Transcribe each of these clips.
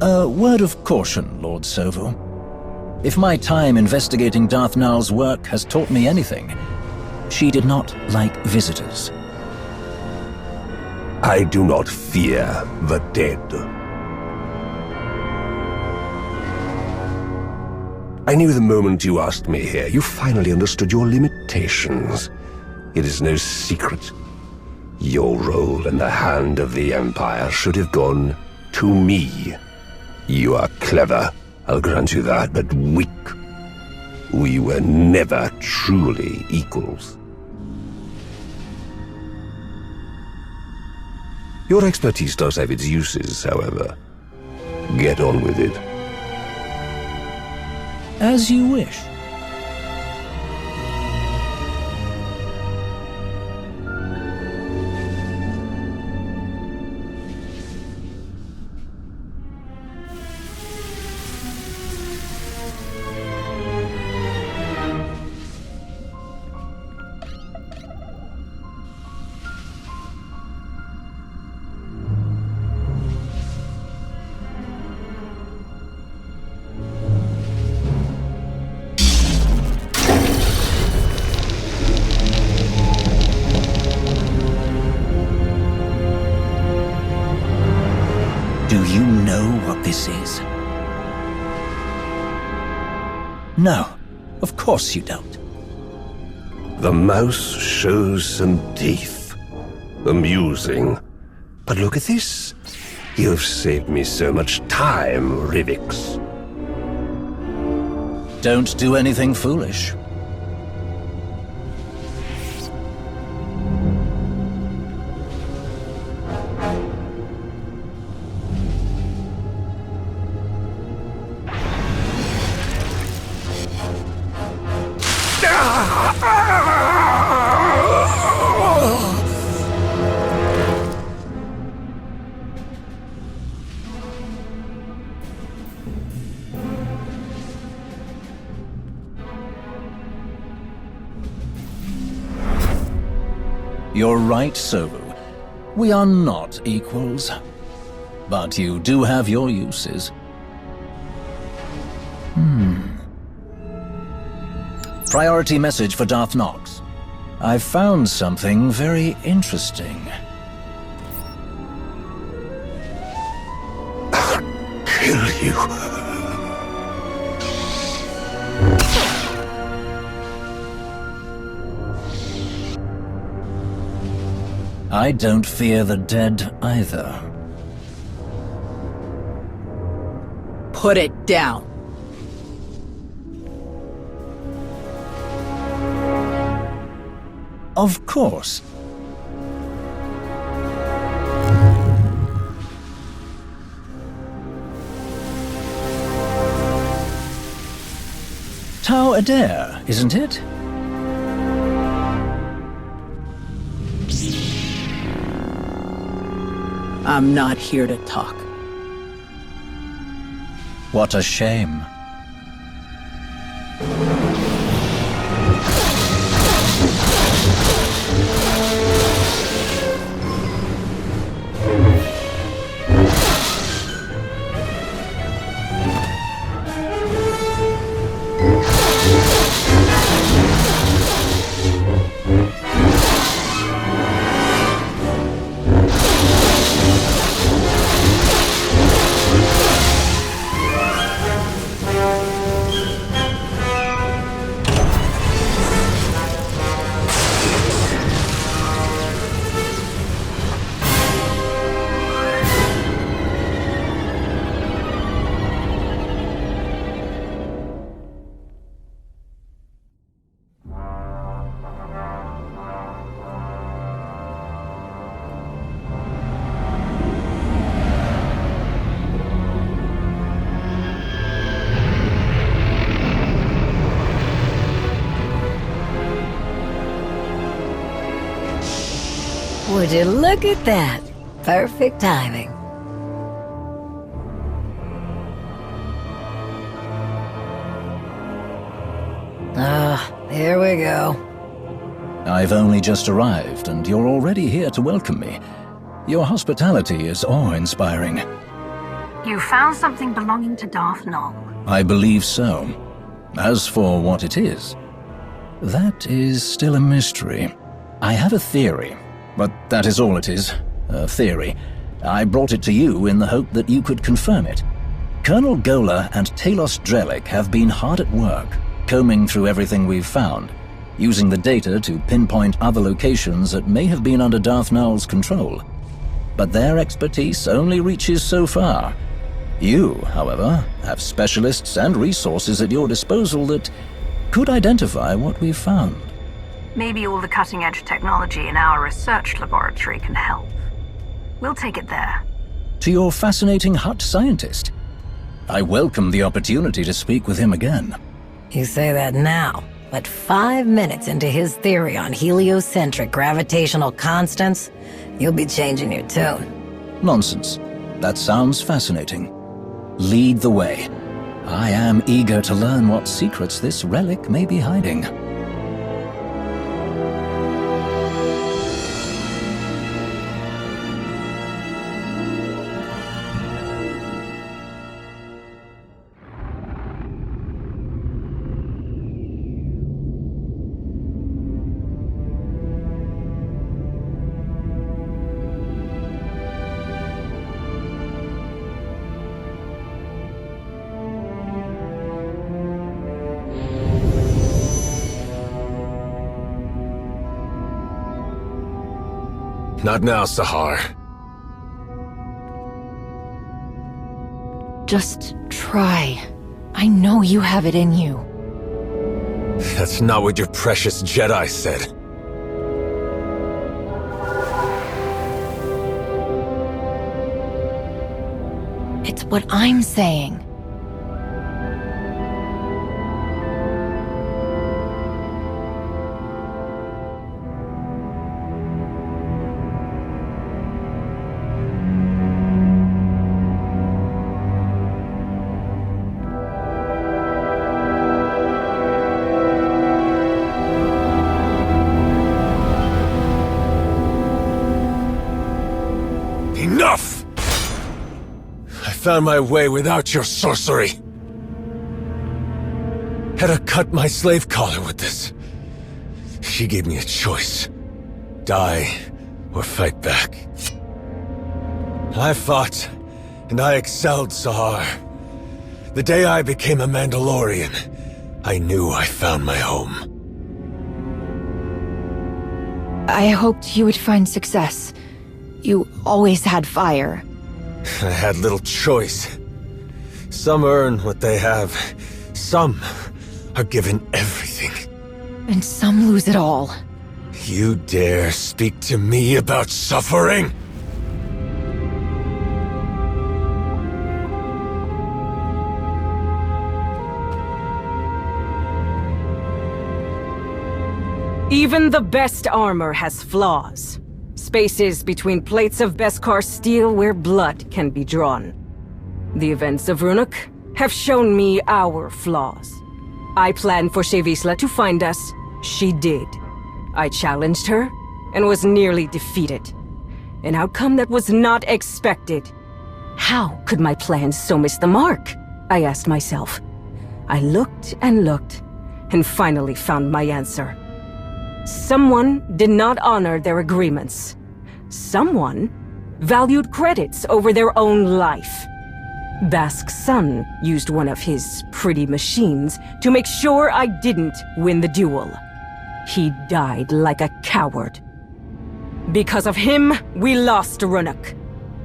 A word of caution, Lord Sovo. If my time investigating Darth Nal's work has taught me anything, she did not like visitors. I do not fear the dead. I knew the moment you asked me here, you finally understood your limitations. It is no secret. Your role in the hand of the Empire should have gone to me. You are clever, I'll grant you that, but weak. We were never truly equals. Your expertise does have its uses, however. Get on with it. As you wish. Do you know what this is? No, of course you don't. The mouse shows some teeth. Amusing. But look at this. You've saved me so much time, Rivix. Don't do anything foolish. You're right, Sovu. We are not equals. But you do have your uses. Priority message for Darth Nox. I've found something very interesting. Kill you. I don't fear the dead either. Put it down. Of course. Tau Adair, isn't it? I'm not here to talk. What a shame. Would you look at that? Perfect timing. Here we go. I've only just arrived, and you're already here to welcome me. Your hospitality is awe-inspiring. You found something belonging to Darth Nul. I believe so. As for what it is, that is still a mystery. I have a theory, but that is all it is, a theory. I brought it to you in the hope that you could confirm it. Colonel Gola and Talos Drellick have been hard at work, combing through everything we've found, using the data to pinpoint other locations that may have been under Darth Nul's control. But their expertise only reaches so far. You, however, have specialists and resources at your disposal that could identify what we've found. Maybe all the cutting-edge technology in our research laboratory can help. We'll take it there. To your fascinating Hutt scientist. I welcome the opportunity to speak with him again. You say that now, but 5 minutes into his theory on heliocentric gravitational constants, you'll be changing your tune. Nonsense. That sounds fascinating. Lead the way. I am eager to learn what secrets this relic may be hiding. Not now, Sahar. Just try. I know you have it in you. That's not what your precious Jedi said. It's what I'm saying. Enough! I found my way without your sorcery. Had to cut my slave collar with this. She gave me a choice. Die or fight back. I fought, and I excelled, Sahar. The day I became a Mandalorian, I knew I found my home. I hoped you would find success. You always had fire. I had little choice. Some earn what they have. Some are given everything. And some lose it all. You dare speak to me about suffering? Even the best armor has flaws. Spaces between plates of Beskar steel where blood can be drawn. The events of Runuk have shown me our flaws. I planned for Shevisla to find us. She did. I challenged her and was nearly defeated. An outcome that was not expected. How could my plans so miss the mark? I asked myself. I looked and finally found my answer. Someone did not honor their agreements. Someone valued credits over their own life. Bask's son used one of his pretty machines to make sure I didn't win the duel. He died like a coward. Because of him, we lost Runuk.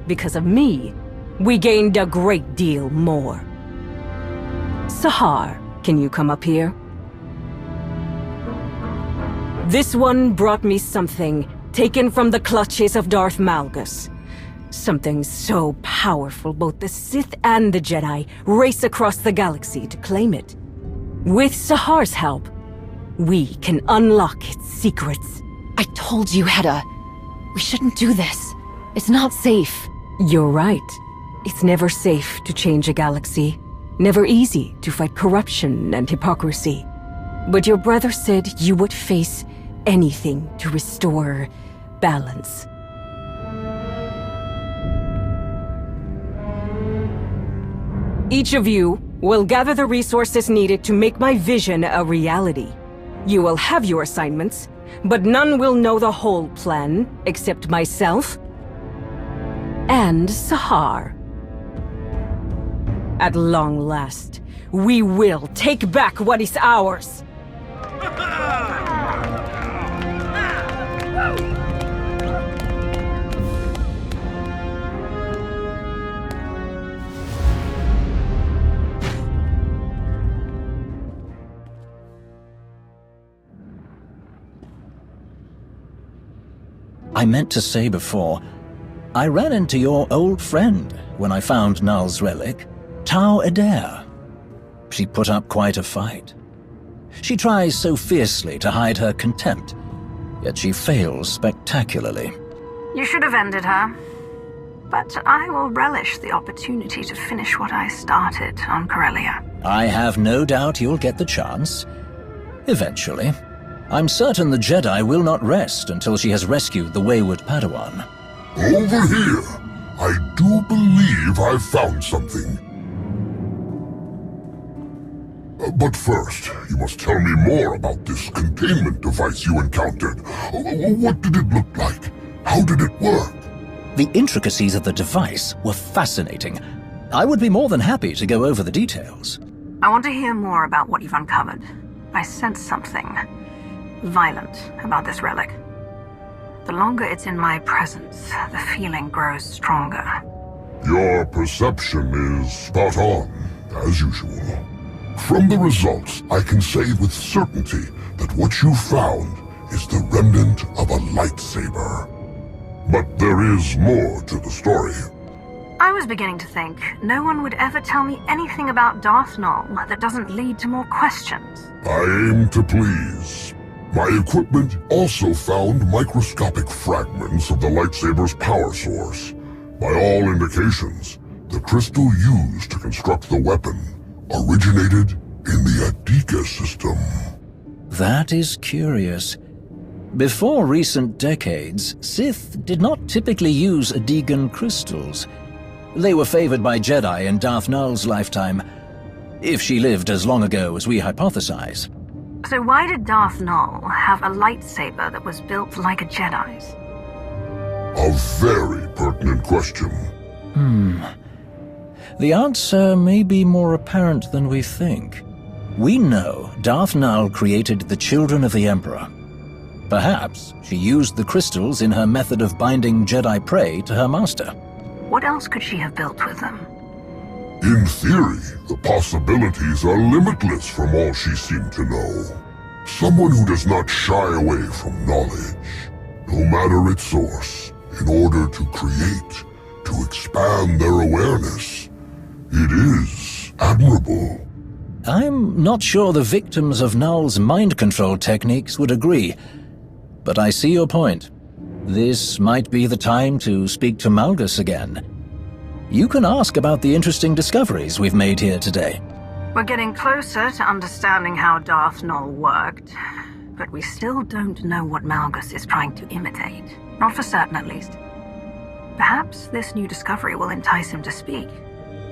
Because of me, we gained a great deal more. Sahar, can you come up here? This one brought me something taken from the clutches of Darth Malgus. Something so powerful both the Sith and the Jedi race across the galaxy to claim it. With Sahar's help, we can unlock its secrets. I told you, Hedda. We shouldn't do this. It's not safe. You're right. It's never safe to change a galaxy. Never easy to fight corruption and hypocrisy. But your brother said you would face anything to restore balance. Each of you will gather the resources needed to make my vision a reality. You will have your assignments, but none will know the whole plan except myself and Sahar. At long last, we will take back what is ours. I meant to say before, I ran into your old friend when I found Null's relic, Tau Adair. She put up quite a fight. She tries so fiercely to hide her contempt, yet she fails spectacularly. You should have ended her. But I will relish the opportunity to finish what I started on Corellia. I have no doubt you'll get the chance. Eventually. I'm certain the Jedi will not rest until she has rescued the wayward Padawan. Over here! I do believe I've found something. But first, you must tell me more about this containment device you encountered. What did it look like? How did it work? The intricacies of the device were fascinating. I would be more than happy to go over the details. I want to hear more about what you've uncovered. I sense something violent about this relic. The longer it's in my presence, the feeling grows stronger. Your perception is spot on, as usual. From the results, I can say with certainty that what you found is the remnant of a lightsaber. But there is more to the story. I was beginning to think no one would ever tell me anything about Darth Null that doesn't lead to more questions. I aim to please. My equipment also found microscopic fragments of the lightsaber's power source. By all indications, the crystal used to construct the weapon originated in the Adika system. That is curious. Before recent decades, Sith did not typically use Adigan crystals. They were favored by Jedi in Darth Null's lifetime, if she lived as long ago as we hypothesize. So why did Darth Null have a lightsaber that was built like a Jedi's? A very pertinent question. The answer may be more apparent than we think. We know Darth Null created the Children of the Emperor. Perhaps she used the crystals in her method of binding Jedi prey to her master. What else could she have built with them? In theory, the possibilities are limitless from all she seemed to know. Someone who does not shy away from knowledge, no matter its source, in order to create, to expand their awareness. It is admirable. I'm not sure the victims of Null's mind control techniques would agree, but I see your point. This might be the time to speak to Malgus again. You can ask about the interesting discoveries we've made here today. We're getting closer to understanding how Darth Null worked, but we still don't know what Malgus is trying to imitate. Not for certain, at least. Perhaps this new discovery will entice him to speak.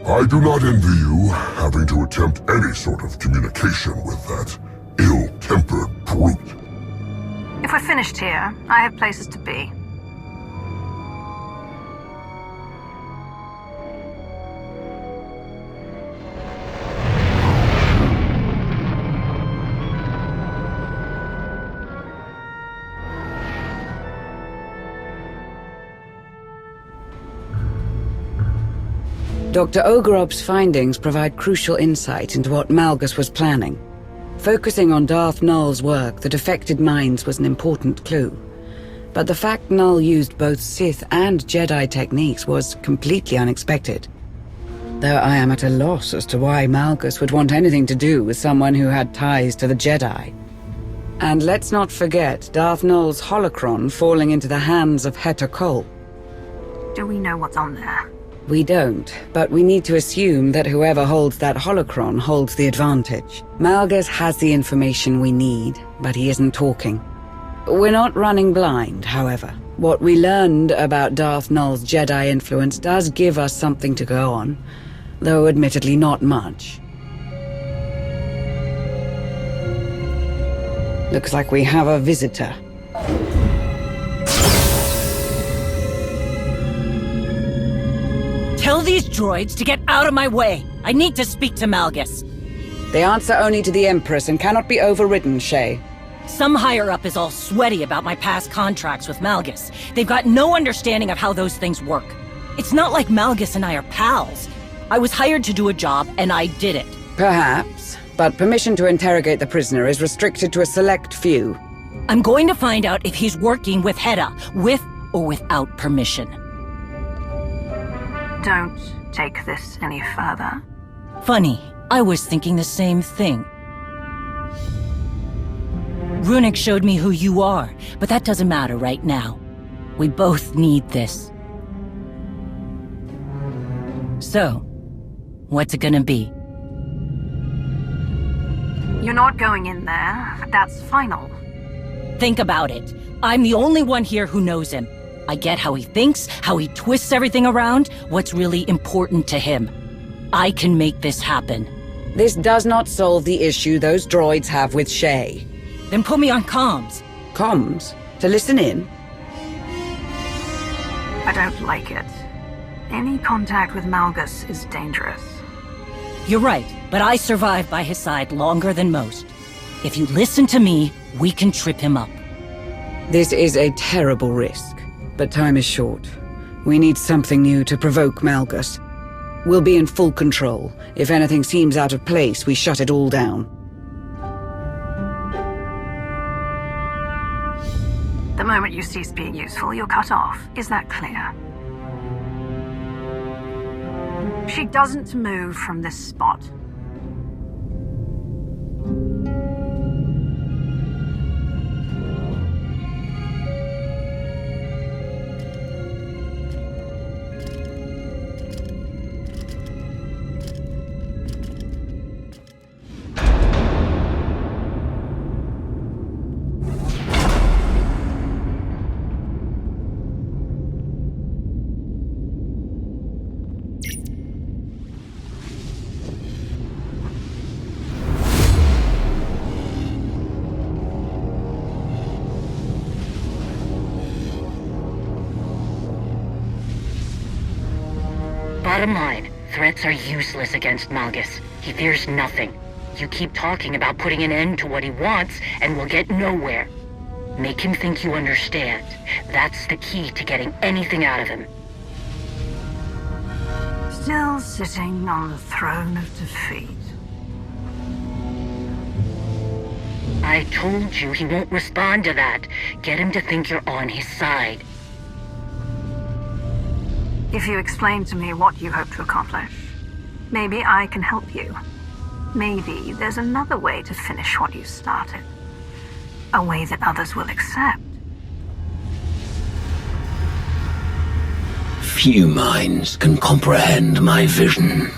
I do not envy you having to attempt any sort of communication with that ill-tempered brute. If we're finished here, I have places to be. Dr. Ogorov's findings provide crucial insight into what Malgus was planning. Focusing on Darth Null's work that affected minds was an important clue. But the fact Null used both Sith and Jedi techniques was completely unexpected. Though I am at a loss as to why Malgus would want anything to do with someone who had ties to the Jedi. And let's not forget Darth Null's holocron falling into the hands of Heta Kol. Do we know what's on there? We don't, but we need to assume that whoever holds that holocron holds the advantage. Malgus has the information we need, but he isn't talking. We're not running blind, however. What we learned about Darth Null's Jedi influence does give us something to go on. though admittedly not much. Looks like we have a visitor. Tell these droids to get out of my way. I need to speak to Malgus. They answer only to the Empress and cannot be overridden, Shay. Some higher-up is all sweaty about my past contracts with Malgus. They've got no understanding of how those things work. It's not like Malgus and I are pals. I was hired to do a job, and I did it. Perhaps, but permission to interrogate the prisoner is restricted to a select few. I'm going to find out if he's working with Hedda, with or without permission. Don't take this any further. Funny, I was thinking the same thing. Runic showed me who you are, but that doesn't matter right now. We both need this. So, what's it gonna be? You're not going in there. That's final. Think about it. I'm the only one here who knows him. I get how he thinks, how he twists everything around, what's really important to him. I can make this happen. This does not solve the issue those droids have with Shay. Then put me on comms. Comms? To listen in? I don't like it. Any contact with Malgus is dangerous. You're right, but I survived by his side longer than most. If you listen to me, we can trip him up. This is a terrible risk, but time is short. We need something new to provoke Malgus. We'll be in full control. If anything seems out of place, we shut it all down. The moment you cease being useful, you're cut off. Is that clear? She doesn't move from this spot. Bottom line, threats are useless against Malgus. He fears nothing. You keep talking about putting an end to what he wants, and we'll get nowhere. Make him think you understand. That's the key to getting anything out of him. Still sitting on the throne of defeat. I told you he won't respond to that. Get him to think you're on his side. If you explain to me what you hope to accomplish, maybe I can help you. Maybe there's another way to finish what you started. A way that others will accept. Few minds can comprehend my vision.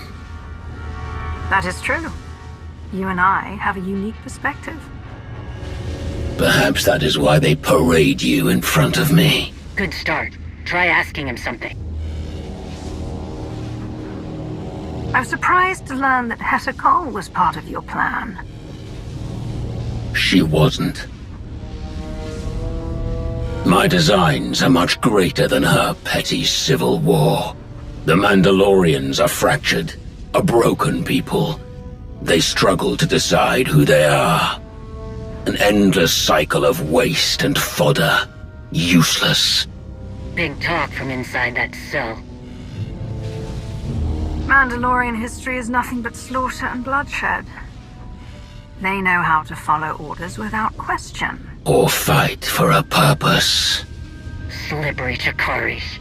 That is true. You and I have a unique perspective. Perhaps that is why they parade you in front of me. Good start. Try asking him something. I'm surprised to learn that Hetakol was part of your plan. She wasn't. My designs are much greater than her petty civil war. The Mandalorians are fractured, a broken people. They struggle to decide who they are. An endless cycle of waste and fodder. Useless. Big talk from inside that cell. Mandalorian history is nothing but slaughter and bloodshed. They know how to follow orders without question. Or fight for a purpose. Slippery Chakari's.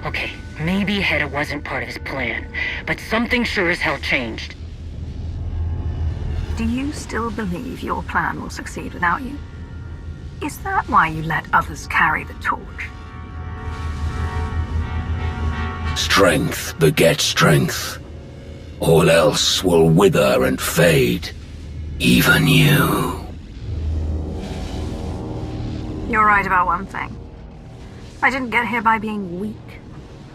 Okay, maybe Hedda wasn't part of his plan, but something sure as hell changed. Do you still believe your plan will succeed without you? Is that why you let others carry the torch? Strength begets strength. All else will wither and fade. Even you. You're right about one thing. I didn't get here by being weak,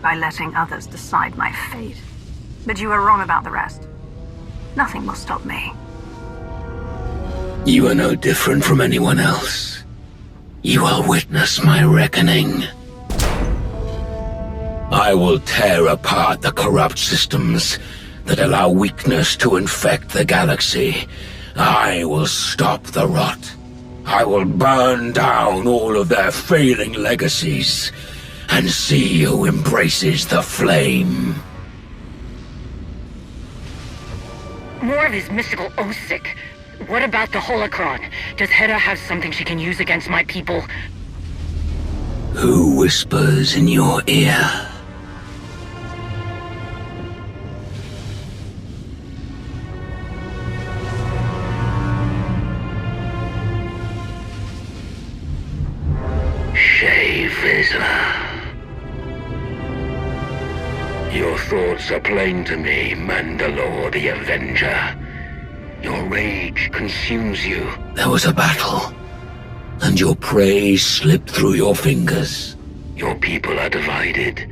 by letting others decide my fate. But you were wrong about the rest. Nothing will stop me. You are no different from anyone else. You will witness my reckoning. I will tear apart the corrupt systems that allow weakness to infect the galaxy. I will stop the rot. I will burn down all of their failing legacies and see who embraces the flame. More of his mystical Osic. What about the holocron? Does Hera have something she can use against my people? Who whispers in your ear? Your thoughts are plain to me, Mandalore the Avenger. Your rage consumes you. There was a battle, and your prey slipped through your fingers. Your people are divided,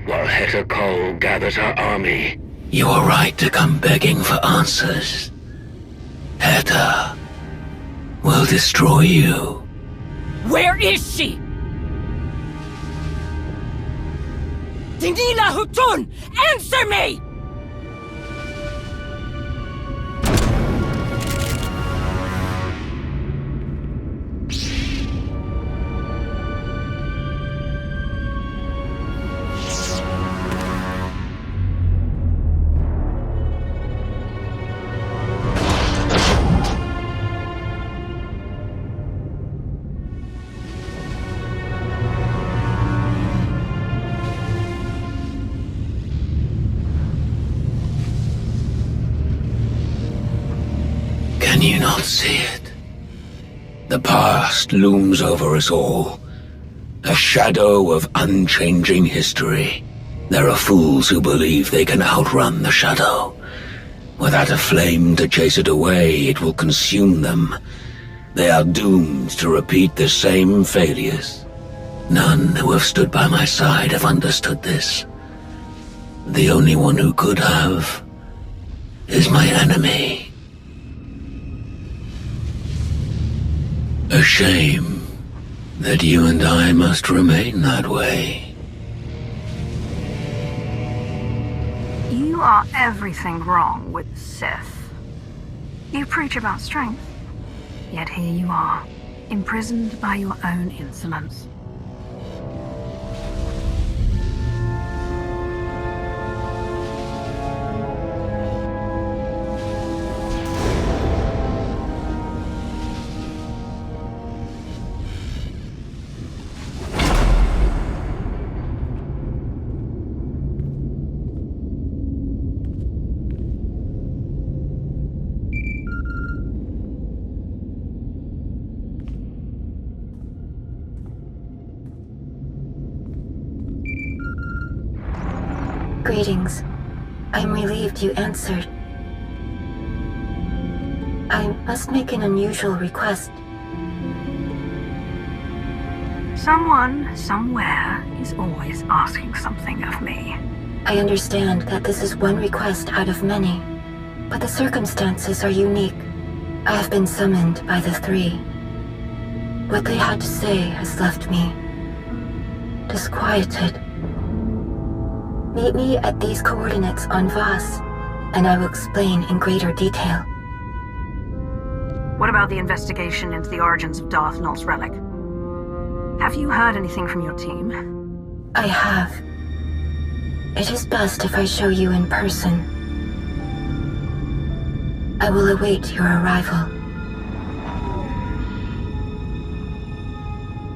while Heta Kol gathers her army. You are right to come begging for answers. Heta will destroy you. Where is she? Dinila Hutun! Answer me! Can you not see it? The past looms over us all. A shadow of unchanging history. There are fools who believe they can outrun the shadow. Without a flame to chase it away, it will consume them. They are doomed to repeat the same failures. None who have stood by my side have understood this. The only one who could have is my enemy. A shame that you and I must remain that way. You are everything wrong with the Sith. You preach about strength, yet here you are, imprisoned by your own insolence. Greetings. I'm relieved you answered. I must make an unusual request. Someone, somewhere, is always asking something of me. I understand that this is one request out of many, but the circumstances are unique. I have been summoned by the three. What they had to say has left me disquieted. Meet me at these coordinates on Voss, and I will explain in greater detail. What about the investigation into the origins of Darth Nul's relic? Have you heard anything from your team? I have. It is best if I show you in person. I will await your arrival.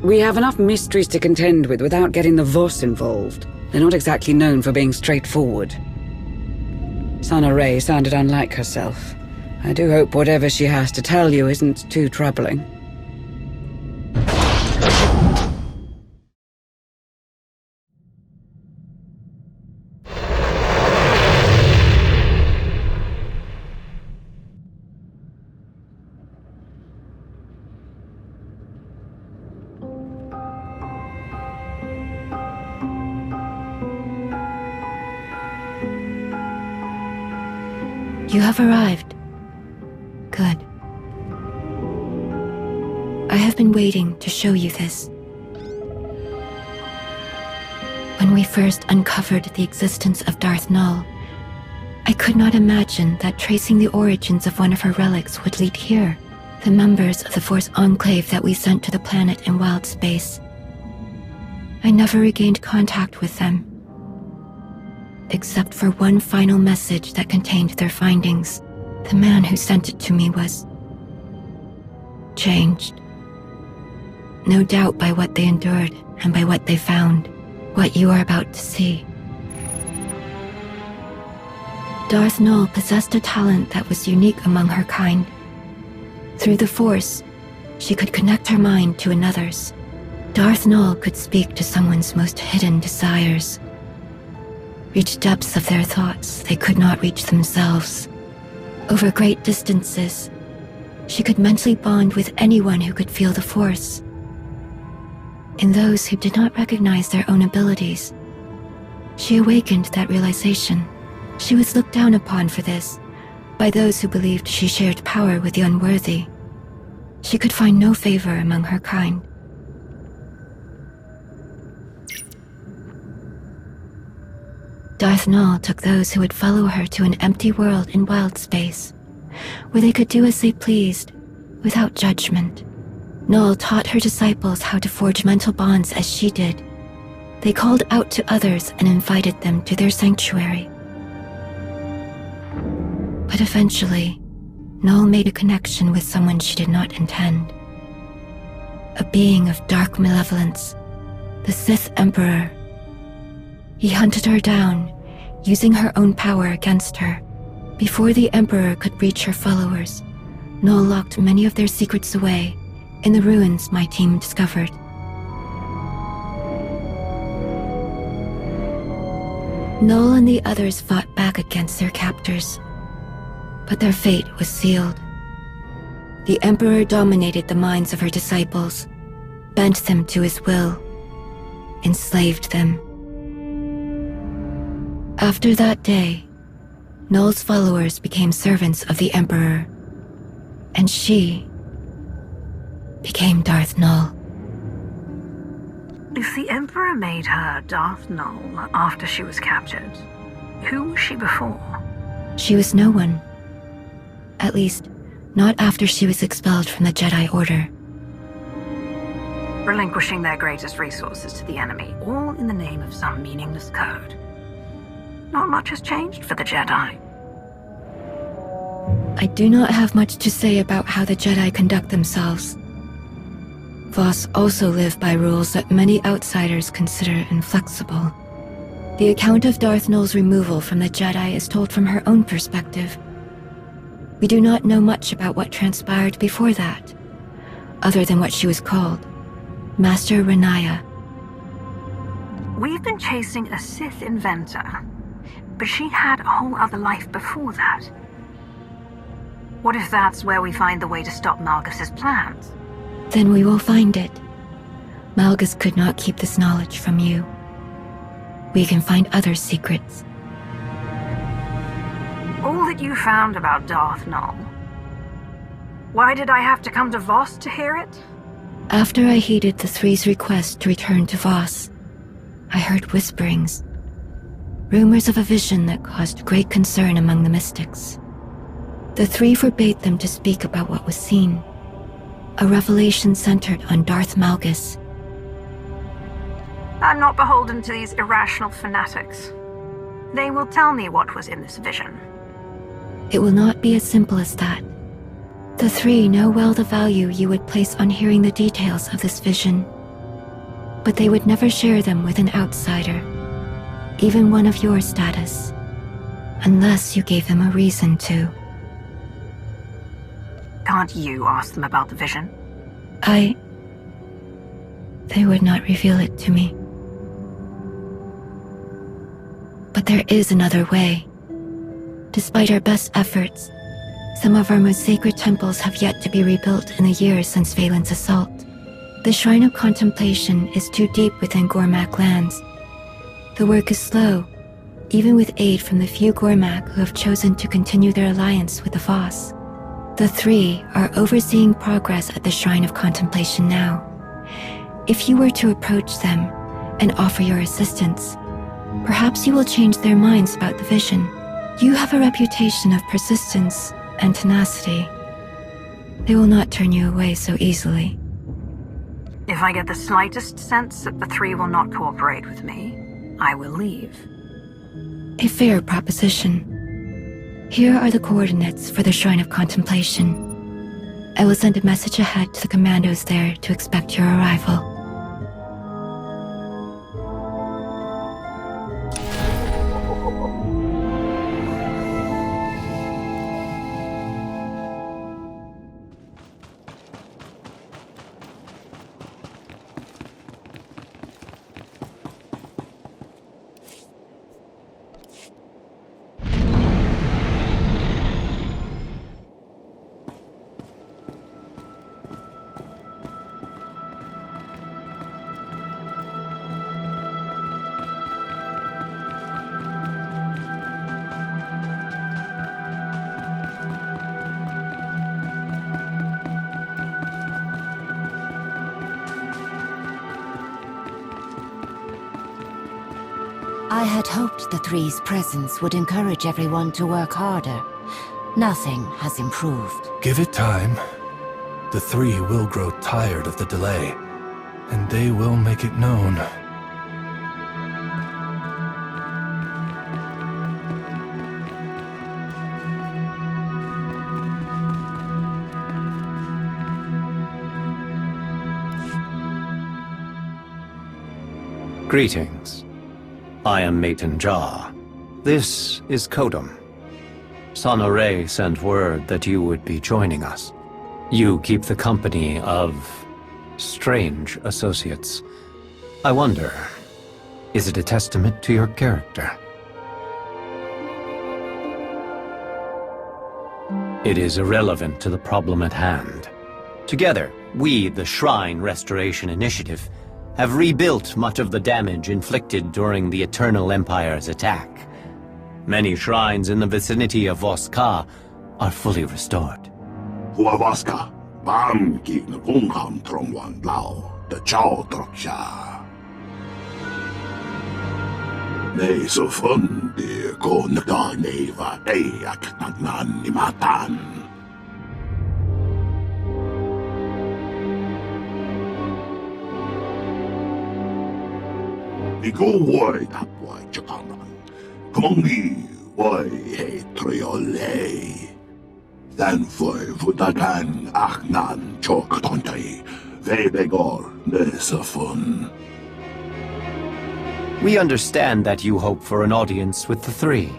We have enough mysteries to contend with without getting the Voss involved. They're not exactly known for being straightforward. Sana-rae sounded unlike herself. I do hope whatever she has to tell you isn't too troubling. You have arrived. Good. I have been waiting to show you this. When we first uncovered the existence of Darth Nul, I could not imagine that tracing the origins of one of her relics would lead here, the members of the Force Enclave that we sent to the planet in wild space. I never regained contact with them, except for one final message that contained their findings. The man who sent it to me was changed. No doubt by what they endured and by what they found, what you are about to see. Darth Nul possessed a talent that was unique among her kind. Through the Force, she could connect her mind to another's. Darth Nul could speak to someone's most hidden desires, reach depths of their thoughts they could not reach themselves. Over great distances, she could mentally bond with anyone who could feel the Force. In those who did not recognize their own abilities, she awakened that realization. She was looked down upon for this by those who believed she shared power with the unworthy. She could find no favor among her kind. Darth Nul took those who would follow her to an empty world in wild space, where they could do as they pleased, without judgment. Nul taught her disciples how to forge mental bonds as she did. They called out to others and invited them to their sanctuary. But eventually, Nul made a connection with someone she did not intend. A being of dark malevolence, the Sith Emperor. He hunted her down, using her own power against her. Before the Emperor could reach her followers, Nul locked many of their secrets away in the ruins my team discovered. Nul and the others fought back against their captors, but their fate was sealed. The Emperor dominated the minds of her disciples, bent them to his will, enslaved them. After that day, Nul's followers became servants of the Emperor, and she became Darth Nul. If the Emperor made her Darth Nul after she was captured, who was she before? She was no one. At least, not after she was expelled from the Jedi Order. Relinquishing their greatest resources to the enemy, all in the name of some meaningless code. Not much has changed for the Jedi. I do not have much to say about how the Jedi conduct themselves. Voss also live by rules that many outsiders consider inflexible. The account of Darth Nul's removal from the Jedi is told from her own perspective. We do not know much about what transpired before that, other than what she was called, Master Renaya. We've been chasing a Sith inventor, but she had a whole other life before that. What if that's where we find the way to stop Malgus's plans? Then we will find it. Malgus could not keep this knowledge from you. We can find other secrets. All that you found about Darth Nul. Why did I have to come to Voss to hear it? After I heeded the Three's request to return to Voss, I heard whisperings. Rumors of a vision that caused great concern among the mystics. The Three forbade them to speak about what was seen. A revelation centered on Darth Malgus. I'm not beholden to these irrational fanatics. They will tell me what was in this vision. It will not be as simple as that. The Three know well the value you would place on hearing the details of this vision, but they would never share them with an outsider, even one of your status, unless you gave them a reason to. Can't you ask them about the vision? They would not reveal it to me. But there is another way. Despite our best efforts, some of our most sacred temples have yet to be rebuilt in the years since Valen's assault. The Shrine of Contemplation is too deep within Gormak lands. The work is slow, even with aid from the few Gormak who have chosen to continue their alliance with the Voss. The three are overseeing progress at the Shrine of Contemplation now. If you were to approach them and offer your assistance, perhaps you will change their minds about the vision. You have a reputation of persistence and tenacity. They will not turn you away so easily. If I get the slightest sense that the three will not cooperate with me, I will leave. A fair proposition. Here are the coordinates for the Shrine of Contemplation. I will send a message ahead to the commandos there to expect your arrival. I had hoped the three's presence would encourage everyone to work harder. Nothing has improved. Give it time. The three will grow tired of the delay, and they will make it known. Greetings. I am Maton Jah. This is Kodum. Sana-rae sent word that you would be joining us. You keep the company of strange associates. I wonder, is it a testament to your character? It is irrelevant to the problem at hand. Together, we, the Shrine Restoration Initiative, have rebuilt much of the damage inflicted during the Eternal Empire's attack. Many shrines in the vicinity of Voss-Ka are fully restored. Voss-Ka, bam ki na kung ham trong wan lao, the chow troksha. Nei so fun de ko nagda nei va ei ak nagnan ni matan. Ni go woi that boy chakanan. Kongi woi he triole. Dan foi vutagan aknan chok tontai. Vebegor nesafun. We understand that you hope for an audience with the three.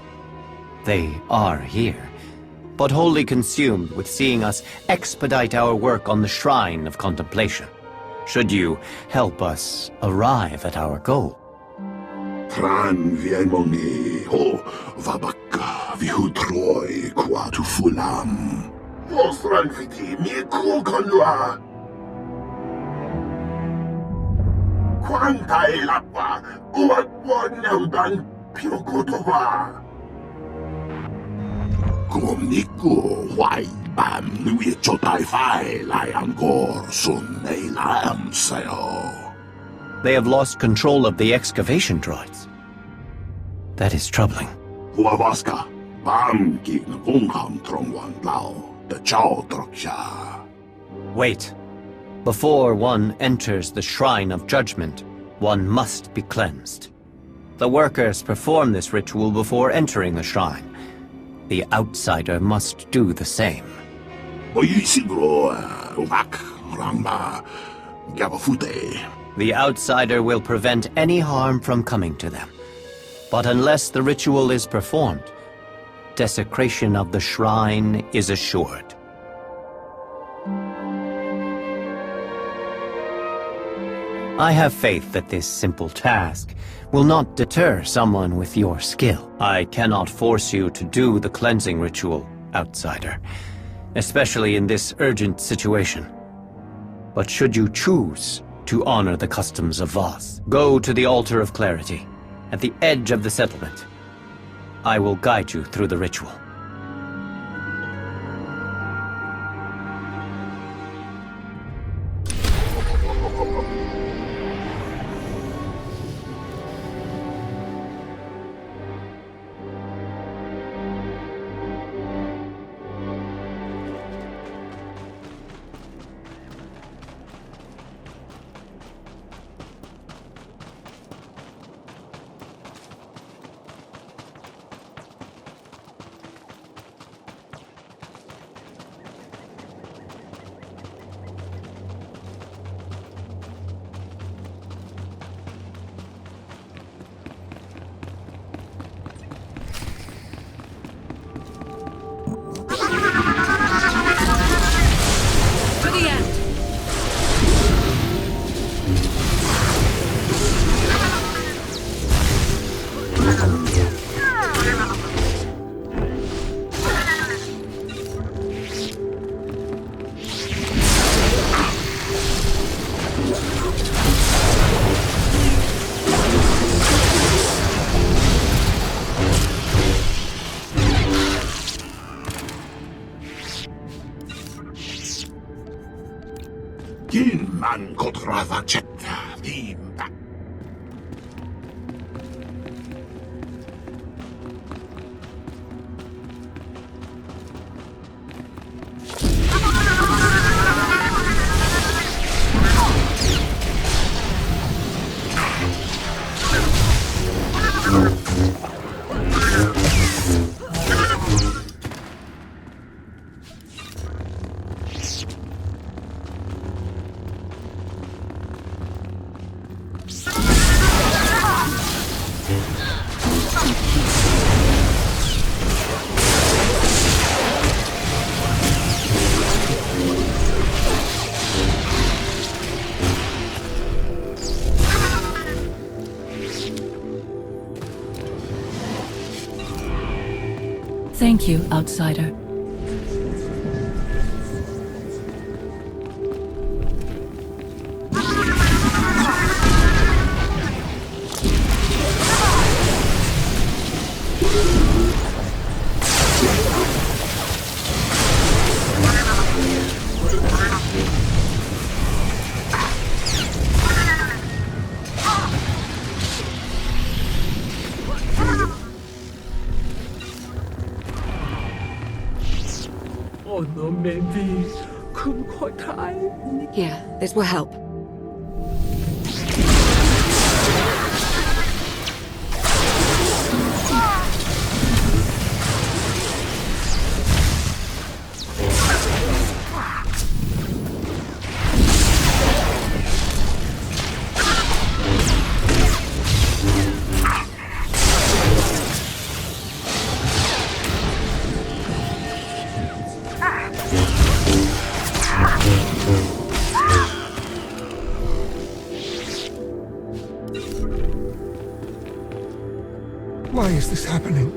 They are here, but wholly consumed with seeing us expedite our work on the Shrine of Contemplation. Should you help us arrive at our goal? Tran vienmongi ho vabaka vihutroi quatu fulam. Vostran viti mi kukonua. Quantai lappa uatpon neudan piokotova. Komniku wai bam nui chotai fai layam gor sun nei lam sayo. They have lost control of the excavation droids. That is troubling. Voss-Ka, bam ki na kung ham trong wan lao, the chow troksha. Wait. Before one enters the Shrine of Judgment, one must be cleansed. The workers perform this ritual before entering the shrine. The outsider must do the same. The outsider will prevent any harm from coming to them. But unless the ritual is performed, desecration of the shrine is assured. I have faith that this simple task will not deter someone with your skill. I cannot force you to do the cleansing ritual, outsider, especially in this urgent situation. But should you choose to honor the customs of Voss, go to the Altar of Clarity, at the edge of the settlement. I will guide you through the ritual. Thank you, outsider. Here, this will help. Why is this happening?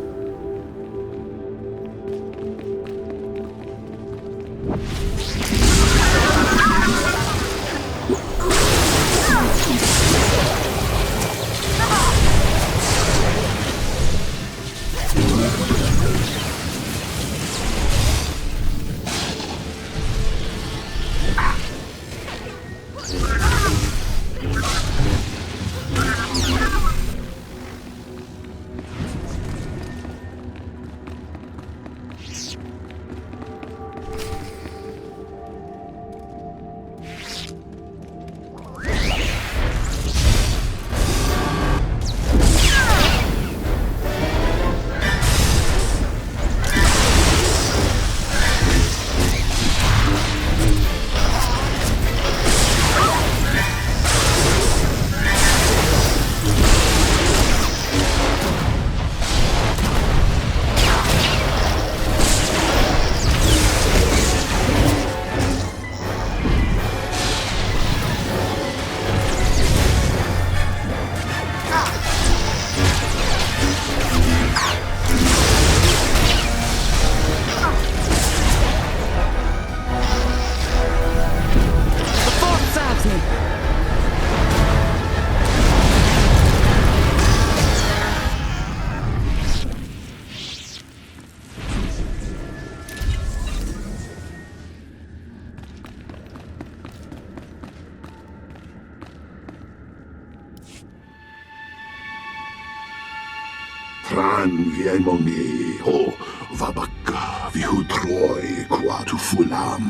Tran viemoni ho vabaka vihutroi kuatu fulam.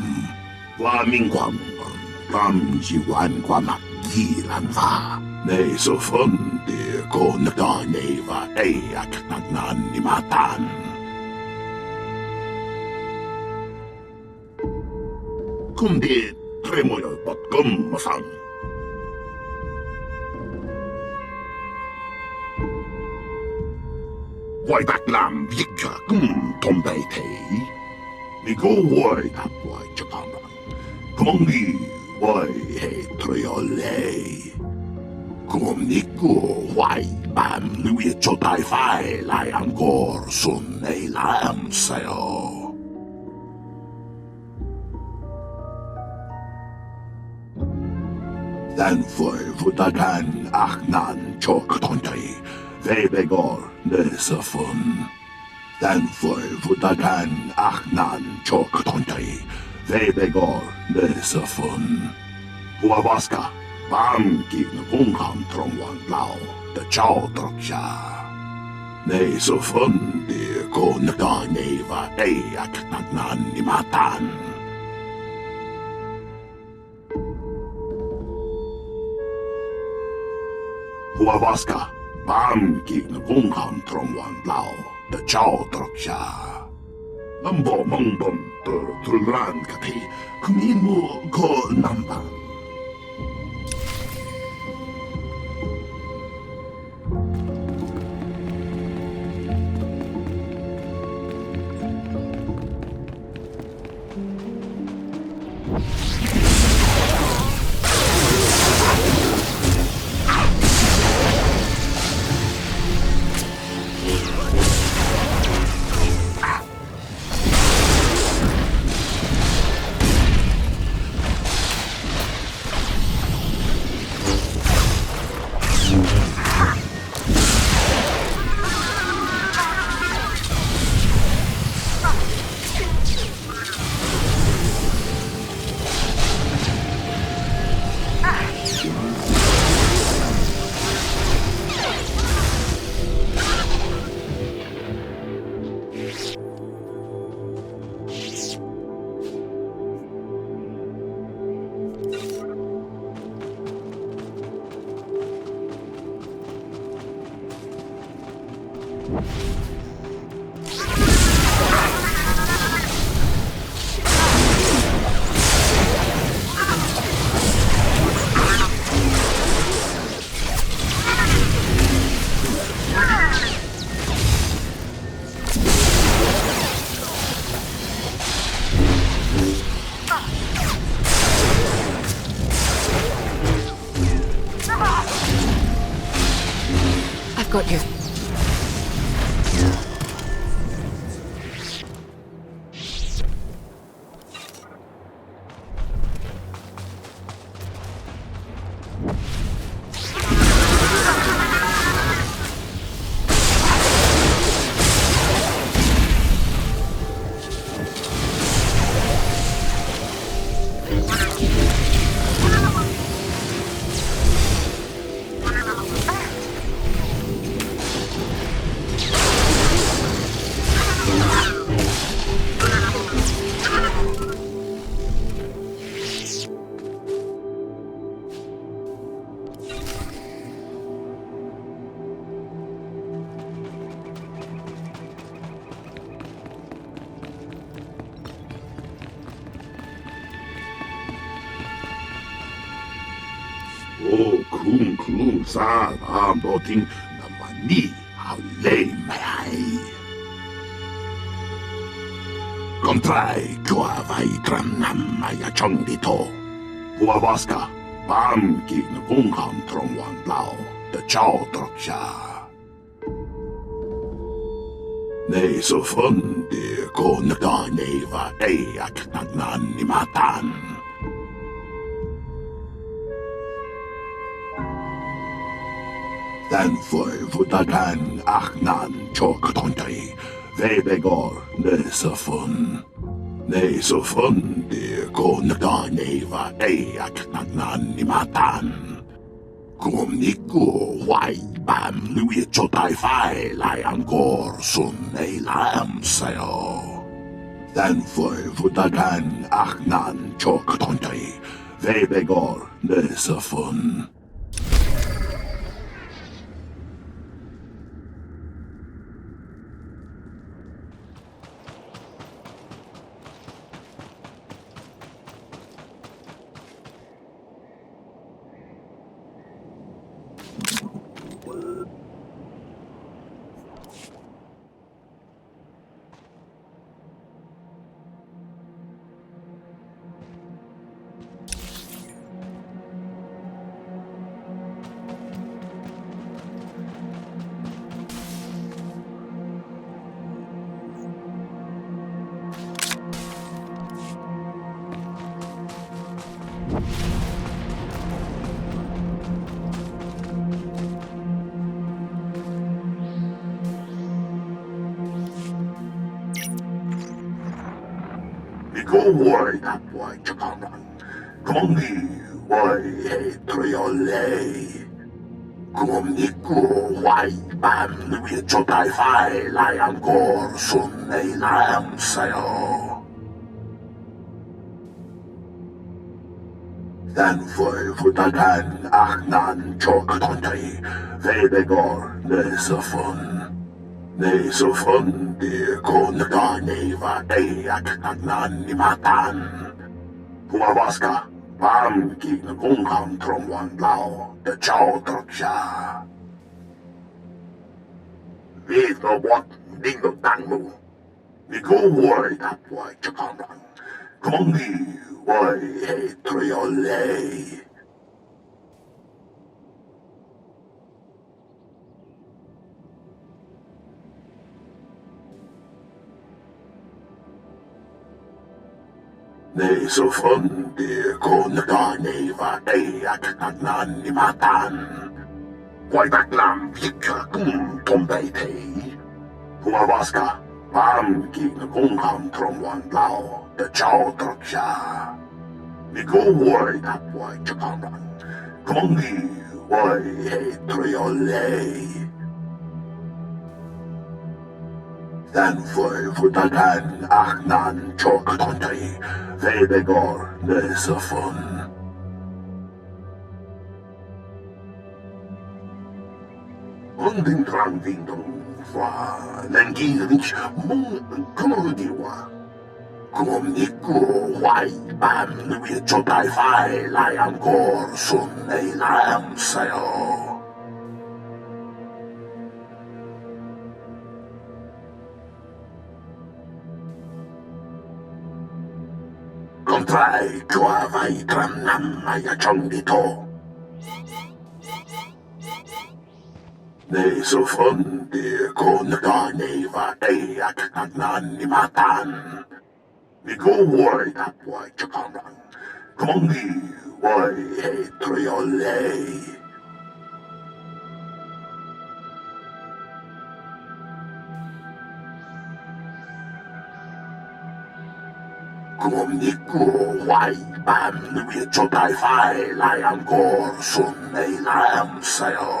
Wamingwam ram jiwan kwamakilan va. Ne so fundi ko naganeva eak nagnanimatan. Kundi tremoyo potkum masang. Why back lam yika tombay tay. Ni go why that why Japan. Kongi why he triole. Kom nico why bam lui chotai fai lai angkor sun ei lam sayo. Den for vutagan achnan choktontay. Vebegor nesafun. Den for vutagan achnan choktontay. Vebegor nesafun. Huavaska bam kin ungam trongwan lao the chow troksha. Nesafun de ko naganeva eak nagnan nimatan. Huavaska bam kin ungam trongwan lao the chow troksha. Nambo mangbon tulran kati kumin mo ko nambang. Got you. Kung sa boting namani haulay mayay. Kontray kwa vaitram namaya chong dito. Huavaska bam kin ungham trongwan lao the chow troksha. Ne so fundi ko naganeva eak nagnanimatan. Den for vutagan achnan choktontay. Vebegor nesafun. Nesafun de ko naganeva eak nagnanimatan. Kumniku wai bam lui cho tai fai lại angkor sun ei lam sayo. Dan foi vutagan achnan chok tontai, ve begor nesafun. Go why that why chakaman. Come why hey triole. Come go why bam lui cho tai fai lại angkor sun ei lam sayo. Dan foi vutagan achnan chok tontai, ve begor nesafun. Nei så fundi konga neiva ei at nagnan ni matan. Puavaska, pamki na kungkam tromwan lao, de chao troksha. Vid no wat, dingo tangmu. Ni go wai dat wai chakamran. Kongi wai hei triolei. Nei så fundi konga neiva ei at nagnan ni matan. Wai baklam vikka kum tombei tei. Puavaska, pamki na kungkam tromwan lao, de chao troksha. Ni go wai dat wai chakamran. Kongi wai hei triolei. Dan foi vutagan achnan chok tontai, ve begor nesafun. Undin drang vindung va lengidrich mung kumrudiwa. Kum niku wai bam lui cho tai fai lai angkor sun ei lam sayo. Contrai chua vai tram nam maya chong di to. Nei så fundi konga neiva ei at nagnan ni matan. Ni go wai dat wai chakamran. Kongi wai hei triolei. Kum niku wai bam lui cho tai fai lai angkor sun ei lam sayo.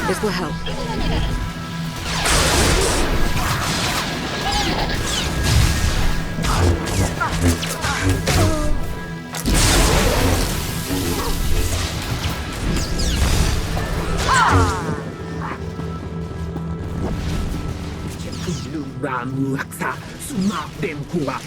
This will help. Ramu aksa sumak dem kuat.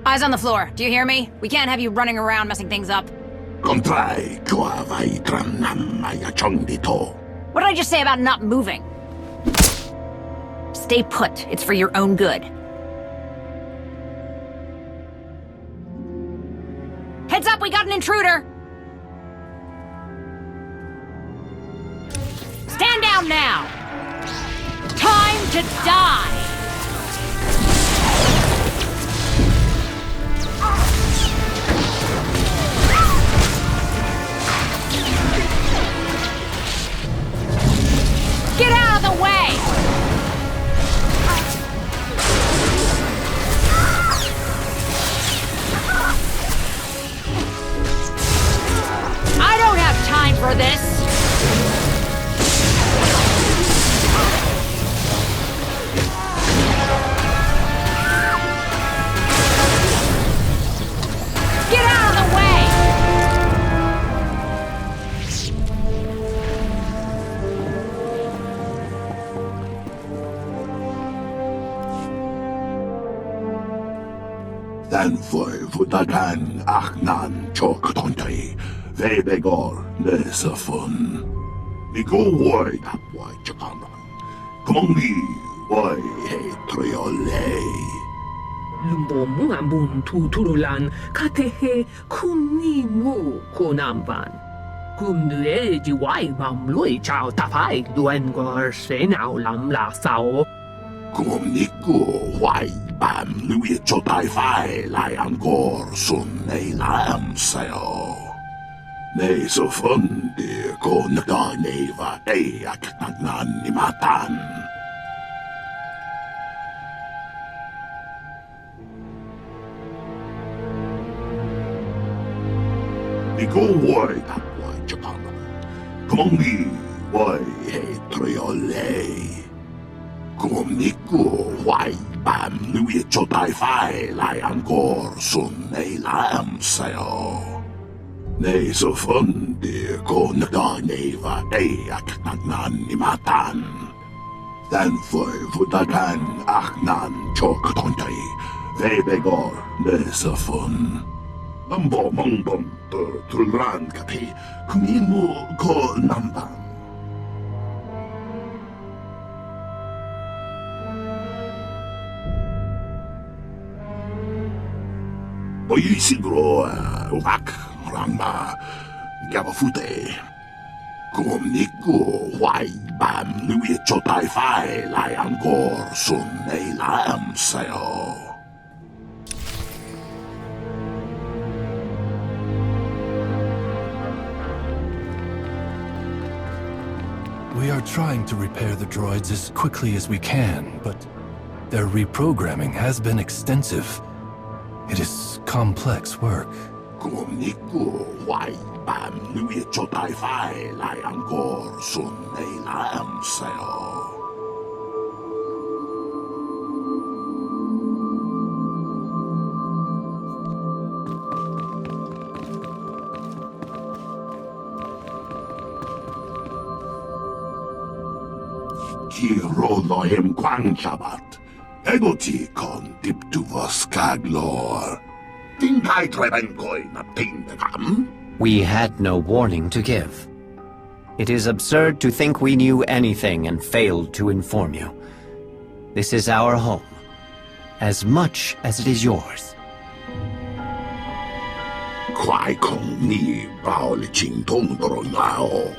Eyes on the floor. Do you hear me? We can't have you running around messing things up. What did I just say about not moving? Stay put. It's for your own good. Heads up, we got an intruder! Stand down now! Time to die! Get out of the way! I don't have time for this! Get out of the way! Den foi vutagan achnan choktontai, vebegor nesafun. Nigo woi tapwai chakana. Kumongi woi he triole. Lumbomu ambun tuturulan katehe kumni mu konamban. Kumnue jiwai mam lui chao tapai luengor senao lam la sao. Kumniku wai bam lui chotai fai lai angkor sun nei lam sao. Nei so fundi ko naga nei va ei aknan ni matan. Nigo wai tapwai chakana. Kumongi wai he triole. Kumniku wai bam lui chotai fai lai angkor sun nei lam sao. Nei so fundi ko naga nei va ei aknan ni matan. Den foi vutagan achnan choktontai, vebegor nesafun. Lambo mongbom tulran kapi, kuminmu ko nambang. Oyi siguro wak rangma gabafute. Kumniku wai bam lui chotai fai lai angkor sun nei lam sao. We are trying to repair the droids as quickly as we can, but their reprogramming has been extensive. It is complex work. Kumniku wai bam lui chotai fai lai angkor sun nei lam sao. Kirolohem Quangchabat. Egoti con diptuvos caglor. Tinkai trebenkoi na pindagam. We had no warning to give. It is absurd to think we knew anything and failed to inform you. This is our home, as much as it is yours. Kwai kong ni baoli ching tong doro nao.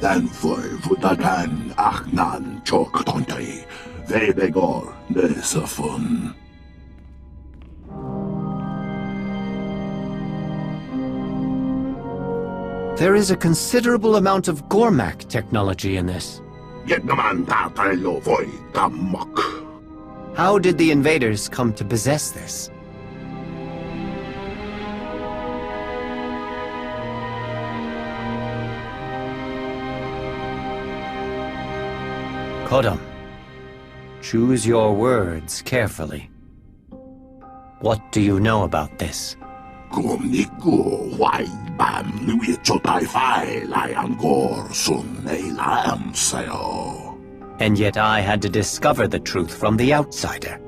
Dan foi vutagan achnan chok tontai. Vebegor nesafun. There is a considerable amount of Gormak technology in this. How did the invaders come to possess this? Kodam, choose your words carefully. What do you know about this? And yet I had to discover the truth from the outsider.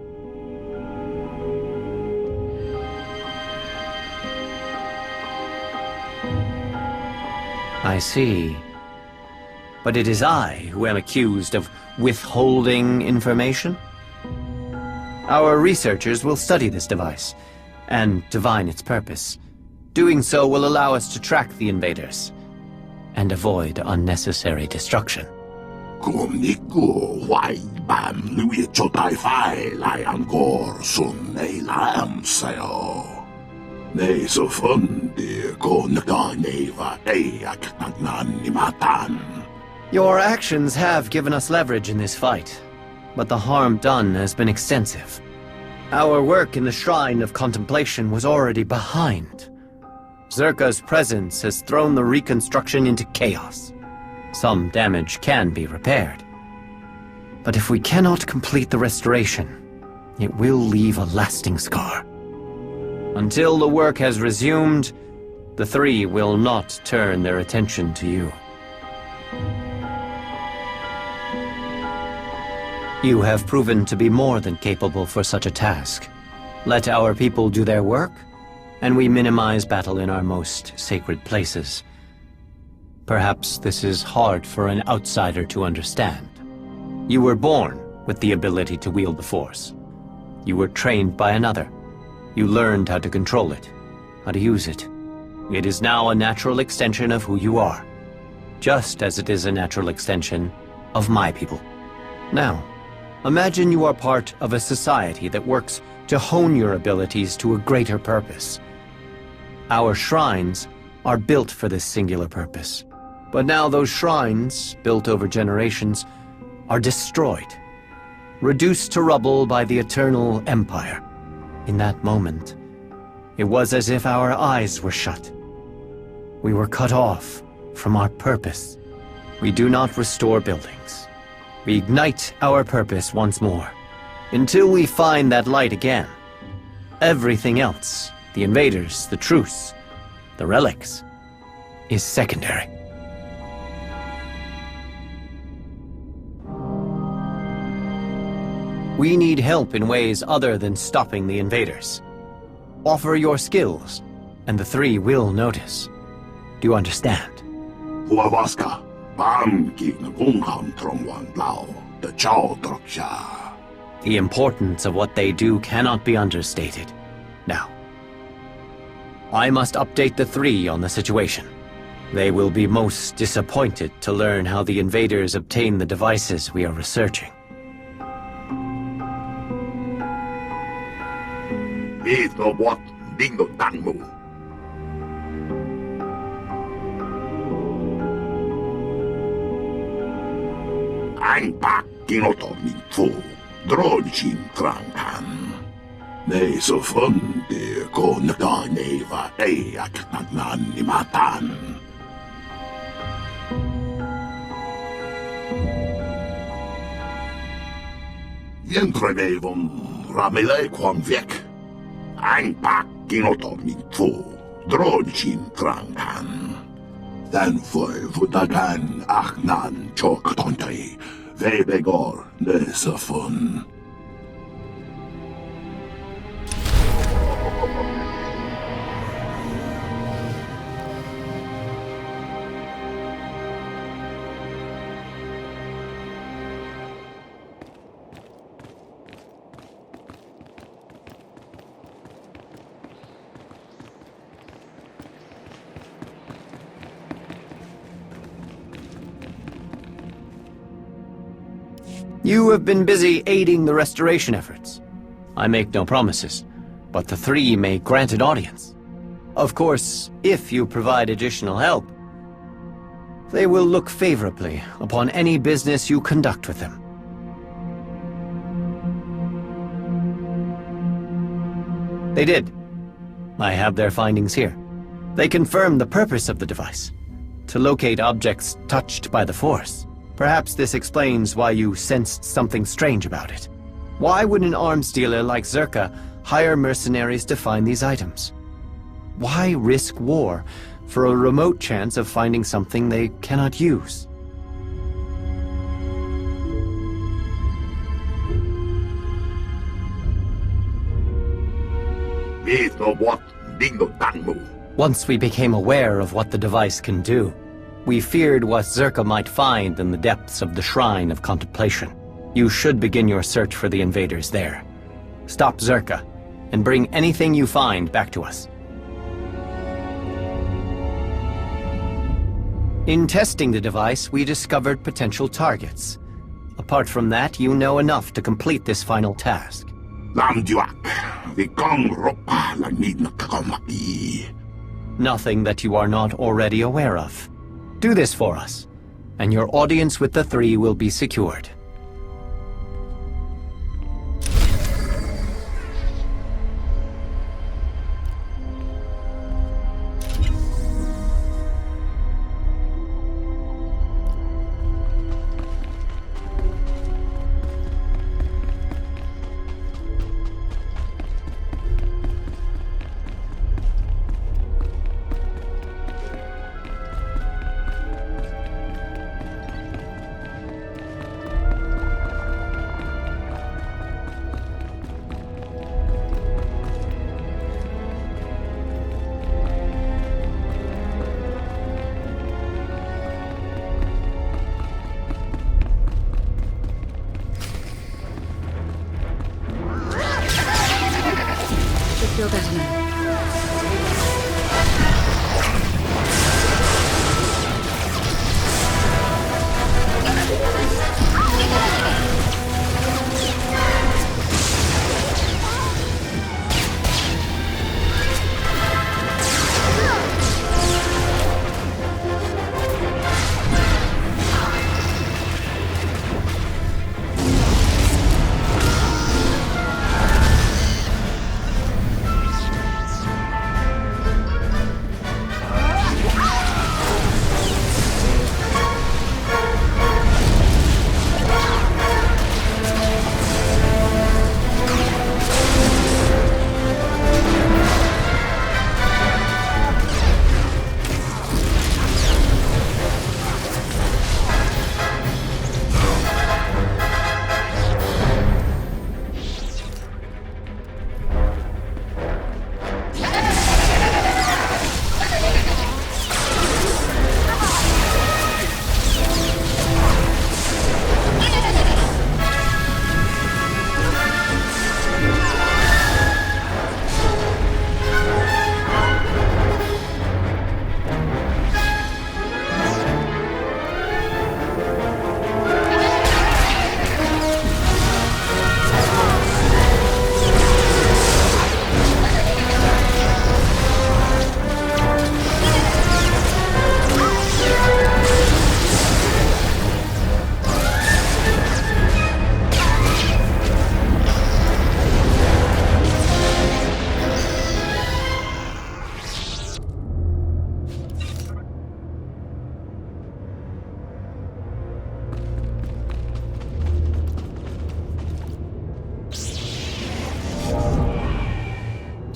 I see. But it is I who am accused of withholding information? Our researchers will study this device and divine its purpose. Doing so will allow us to track the invaders and avoid unnecessary destruction. Your actions have given us leverage in this fight, but the harm done has been extensive. Our work in the Shrine of Contemplation was already behind. Zerka's presence has thrown the reconstruction into chaos. Some damage can be repaired. But if we cannot complete the restoration, it will leave a lasting scar. Until the work has resumed, the three will not turn their attention to you. You have proven to be more than capable for such a task. Let our people do their work, and we minimize battle in our most sacred places. Perhaps this is hard for an outsider to understand. You were born with the ability to wield the Force. You were trained by another. You learned how to control it, how to use it. It is now a natural extension of who you are, just as it is a natural extension of my people. Now, imagine you are part of a society that works to hone your abilities to a greater purpose. Our shrines are built for this singular purpose. But now those shrines, built over generations, are destroyed, reduced to rubble by the Eternal Empire. In that moment, it was as if our eyes were shut. We were cut off from our purpose. We do not restore buildings. We ignite our purpose once more, until we find that light again. Everything else, the invaders, the truce, the relics, is secondary. We need help in ways other than stopping the invaders. Offer your skills, and the three will notice. Do you understand? The importance of what they do cannot be understated. Now, I must update the three on the situation. They will be most disappointed to learn how the invaders obtain the devices we are researching. Ramile kwam weg. Einpak kinoto minfu. Drojin trangan. Dan foi vutagan achnan chok tontai. Vebegor Nesafun. You have been busy aiding the restoration efforts. I make no promises, but the three may grant an audience. Of course, if you provide additional help, they will look favorably upon any business you conduct with them. They did. I have their findings here. They confirm the purpose of the device, to locate objects touched by the Force. Perhaps this explains why you sensed something strange about it. Why would an arms dealer like Zerka hire mercenaries to find these items? Why risk war for a remote chance of finding something they cannot use? Once we became aware of what the device can do, we feared what Zerka might find in the depths of the Shrine of Contemplation. You should begin your search for the invaders there. Stop Zerka, and bring anything you find back to us. In testing the device, we discovered potential targets. Apart from that, you know enough to complete this final task. Nothing that you are not already aware of. Do this for us, and your audience with the three will be secured. Feel better now.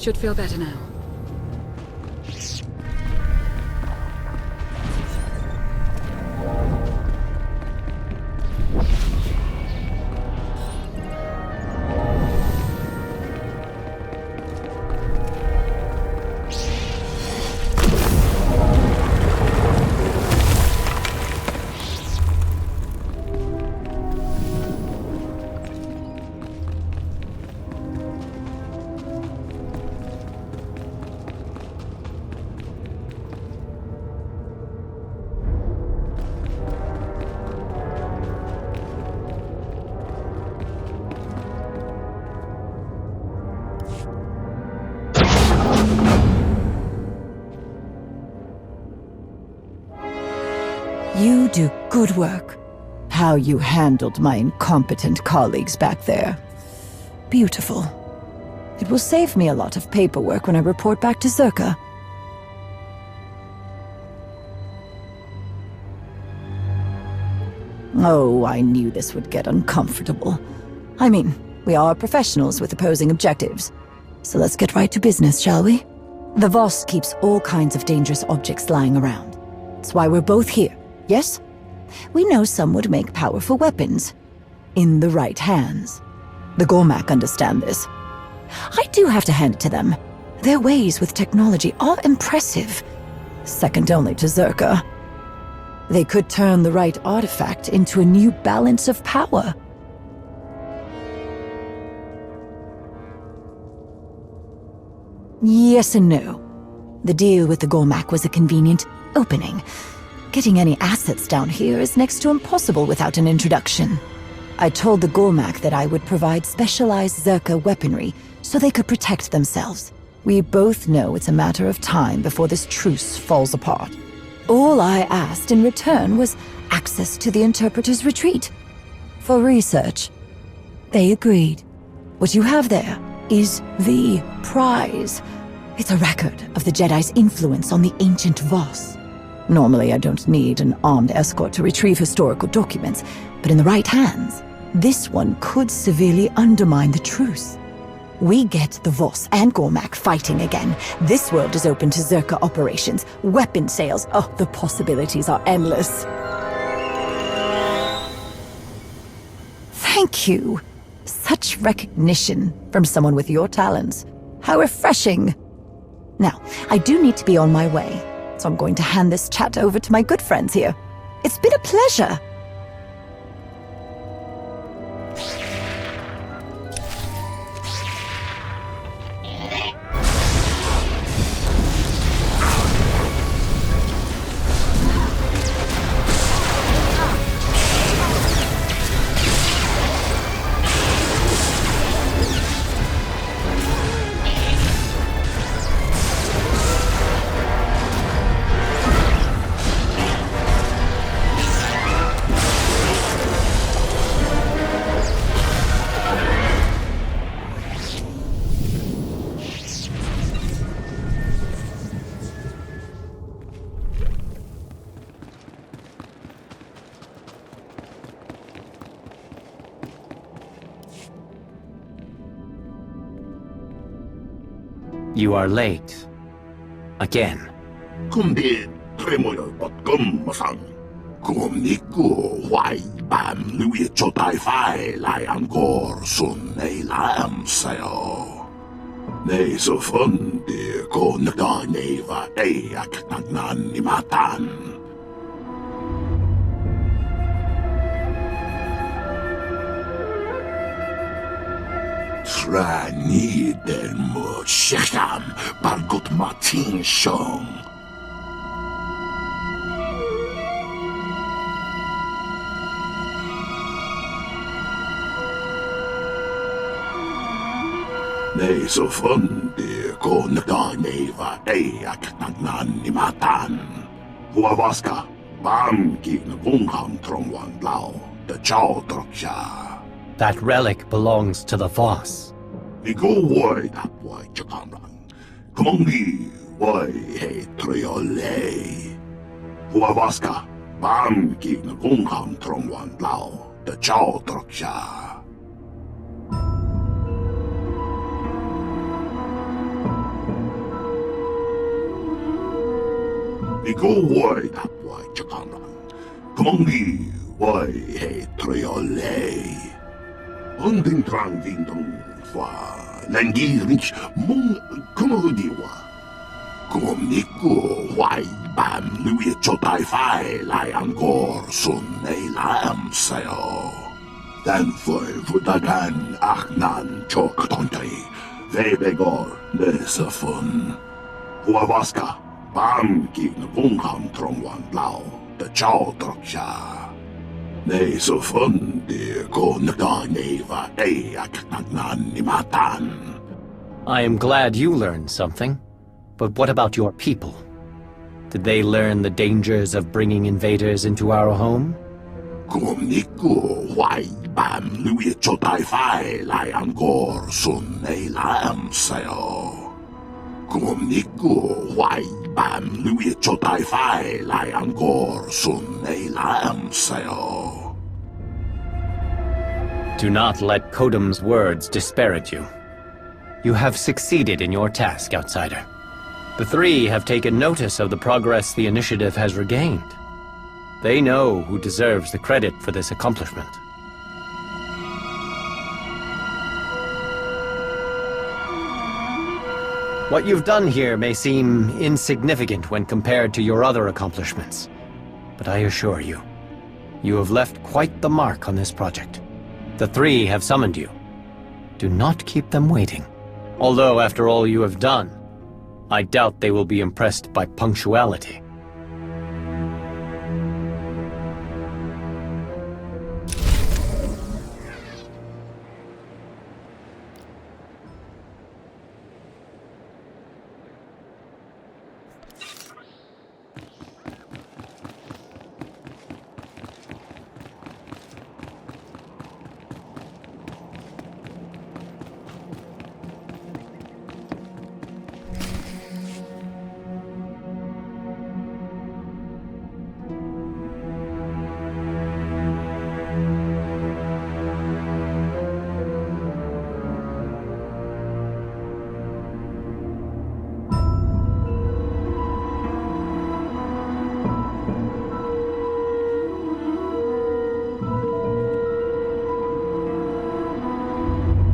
Should feel better now. do good work. How you handled my incompetent colleagues back there. Beautiful. It will save me a lot of paperwork when I report back to Zerka. Oh, I knew this would get uncomfortable. I mean, we are professionals with opposing objectives. So let's get right to business, shall we? The Voss keeps all kinds of dangerous objects lying around. That's why we're both here, yes? We know some would make powerful weapons. In the right hands. The Gormak understand this. I do have to hand it to them. Their ways with technology are impressive. Second only to Zerka. They could turn the right artifact into a new balance of power. Yes and no. The deal with the Gormak was a convenient opening. Getting any assets down here is next to impossible without an introduction. I told the Gormak that I would provide specialized Zerka weaponry so they could protect themselves. We both know it's a matter of time before this truce falls apart. All I asked in return was access to the Interpreter's retreat. For research. They agreed. What you have there is the prize. It's a record of the Jedi's influence on the ancient Voss. Normally I don't need an armed escort to retrieve historical documents, but in the right hands, this one could severely undermine the truce. We get the Voss and Gormak fighting again. This world is open to Zerka operations, weapon sales. Oh, the possibilities are endless. Thank you. Such recognition from someone with your talents. How refreshing. Now, I do need to be on my way, so I'm going to hand this chat over to my good friends here. It's been a pleasure. You are late. Again. Kundi tremoyo bot gummasang. Kumniku wai bam lui chotai fai lai angkor sun nei lam sayo. Nei so fundi ko nagda neva eak nagnan ni matan. Trani den mo sham bargot matin shong. Nei so fundi ko nagda neva eak nagnan ni matan. Huavaska bam ki ngungham trongwan lao de chao troksha. That relic belongs to the Voss. Vi go wide up why Jakamran. Kumongi why he triole. Huavaska bam ki ngungham trongwan lao de chao troksha. Vi go wide up why Jakamran. Kumongi why he triole. Unding trang ding dong fa langi rich mong kumodiwa. Kumniku wai bam lui chotai fai lai angkor sun nei lam sayo. Dan foi vudagan achnan chok tontai. Vebegor nesafun. Huavaska bam ki ngungham trongwan lao de chao troksha. Nei so fundi ko nagda neva eak nagnan ni matan. I am glad you learned something, but what about your people? Did they learn the dangers of bringing invaders into our home? Do not let Kodam's words disparage you. You have succeeded in your task, Outsider. The three have taken notice of the progress the Initiative has regained. They know who deserves the credit for this accomplishment. What you've done here may seem insignificant when compared to your other accomplishments, but I assure you, you have left quite the mark on this project. The three have summoned you. Do not keep them waiting. Although, after all you have done, I doubt they will be impressed by punctuality.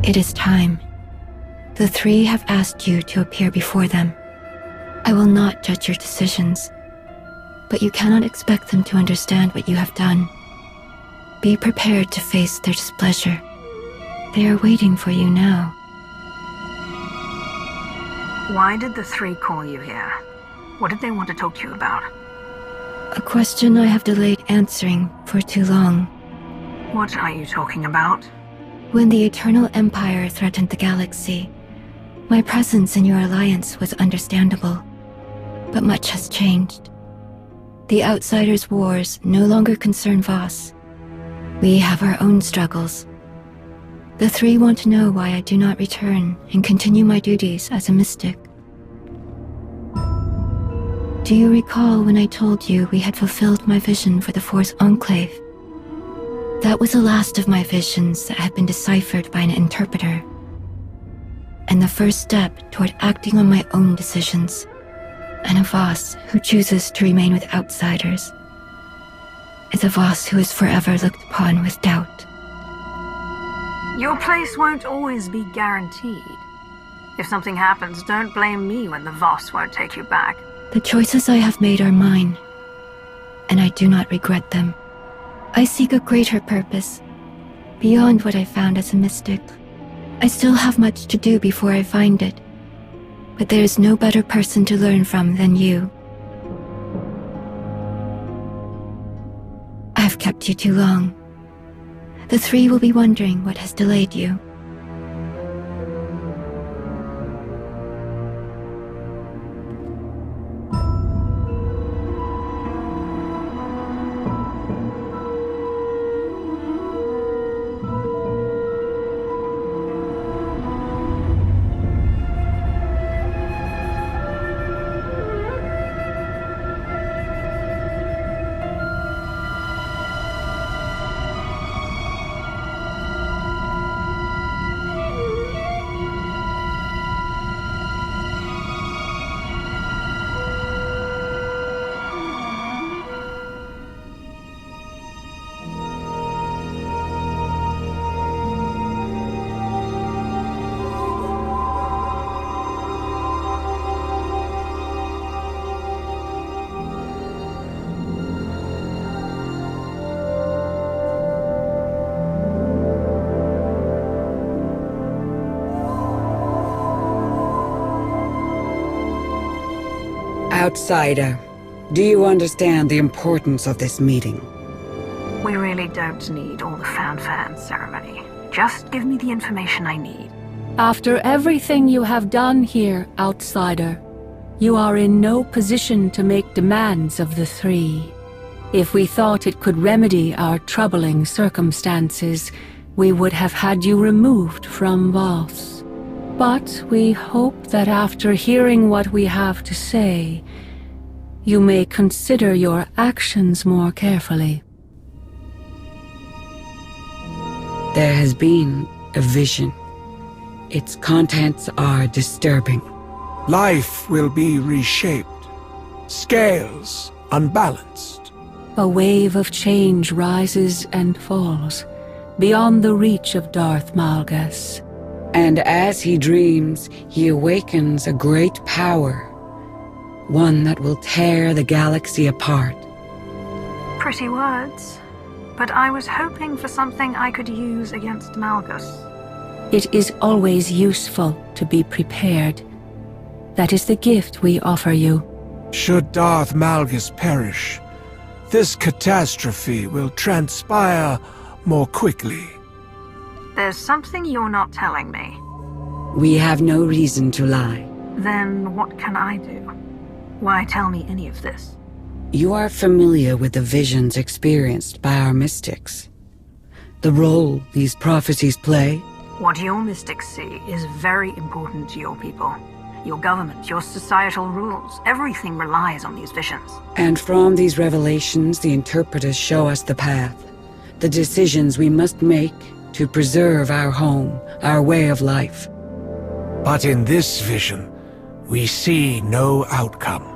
It is time. The three have asked you to appear before them. I will not judge your decisions, but you cannot expect them to understand what you have done. Be prepared to face their displeasure. They are waiting for you now. Why did the three call you here? What did they want to talk to you about? A question I have delayed answering for too long. What are you talking about? When the Eternal Empire threatened the galaxy, my presence in your alliance was understandable. But much has changed. The Outsiders' wars no longer concern Voss. We have our own struggles. The three want to know why I do not return and continue my duties as a mystic. Do you recall when I told you we had fulfilled my vision for the Force Enclave? That was the last of my visions that had been deciphered by an interpreter. And the first step toward acting on my own decisions. And a Voss who chooses to remain with outsiders is a Voss who is forever looked upon with doubt. Your place won't always be guaranteed. If something happens, don't blame me when the Voss won't take you back. The choices I have made are mine, and I do not regret them. I seek a greater purpose, beyond what I found as a mystic. I still have much to do before I find it, but there is no better person to learn from than you. I have kept you too long. The three will be wondering what has delayed you. Outsider, do you understand the importance of this meeting? We really don't need all the fanfare and ceremony. Just give me the information I need. After everything you have done here, Outsider, You are in no position to make demands of the three. If we thought it could remedy our troubling circumstances, we would have had you removed from Voss. But we hope that after hearing what we have to say, you may consider your actions more carefully. There has been a vision. Its contents are disturbing. Life will be reshaped. Scales unbalanced. A wave of change rises and falls, beyond the reach of Darth Malgus. And as he dreams, he awakens a great power. One that will tear the galaxy apart. Pretty words. But I was hoping for something I could use against Malgus. It is always useful to be prepared. That is the gift we offer you. Should Darth Malgus perish, this catastrophe will transpire more quickly. There's something you're not telling me. We have no reason to lie. Then what can I do? Why tell me any of this? You are familiar with the visions experienced by our mystics. The role these prophecies play. What your mystics see is very important to your people. Your government, your societal rules, everything relies on these visions. And from these revelations, the interpreters show us the path. The decisions we must make to preserve our home, our way of life. But in this vision, we see no outcome.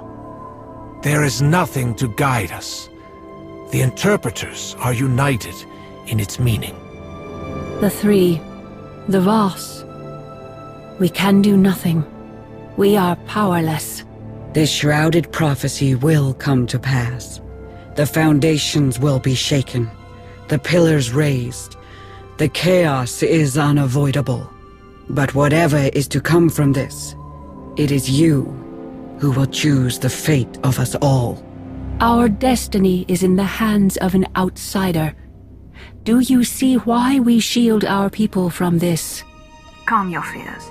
There is nothing to guide us. The interpreters are united in its meaning. The three, the Voss. We can do nothing. We are powerless. This shrouded prophecy will come to pass. The foundations will be shaken, the pillars raised. The chaos is unavoidable. But whatever is to come from this, it is you who will choose the fate of us all. Our destiny is in the hands of an outsider. Do you see why we shield our people from this? Calm your fears.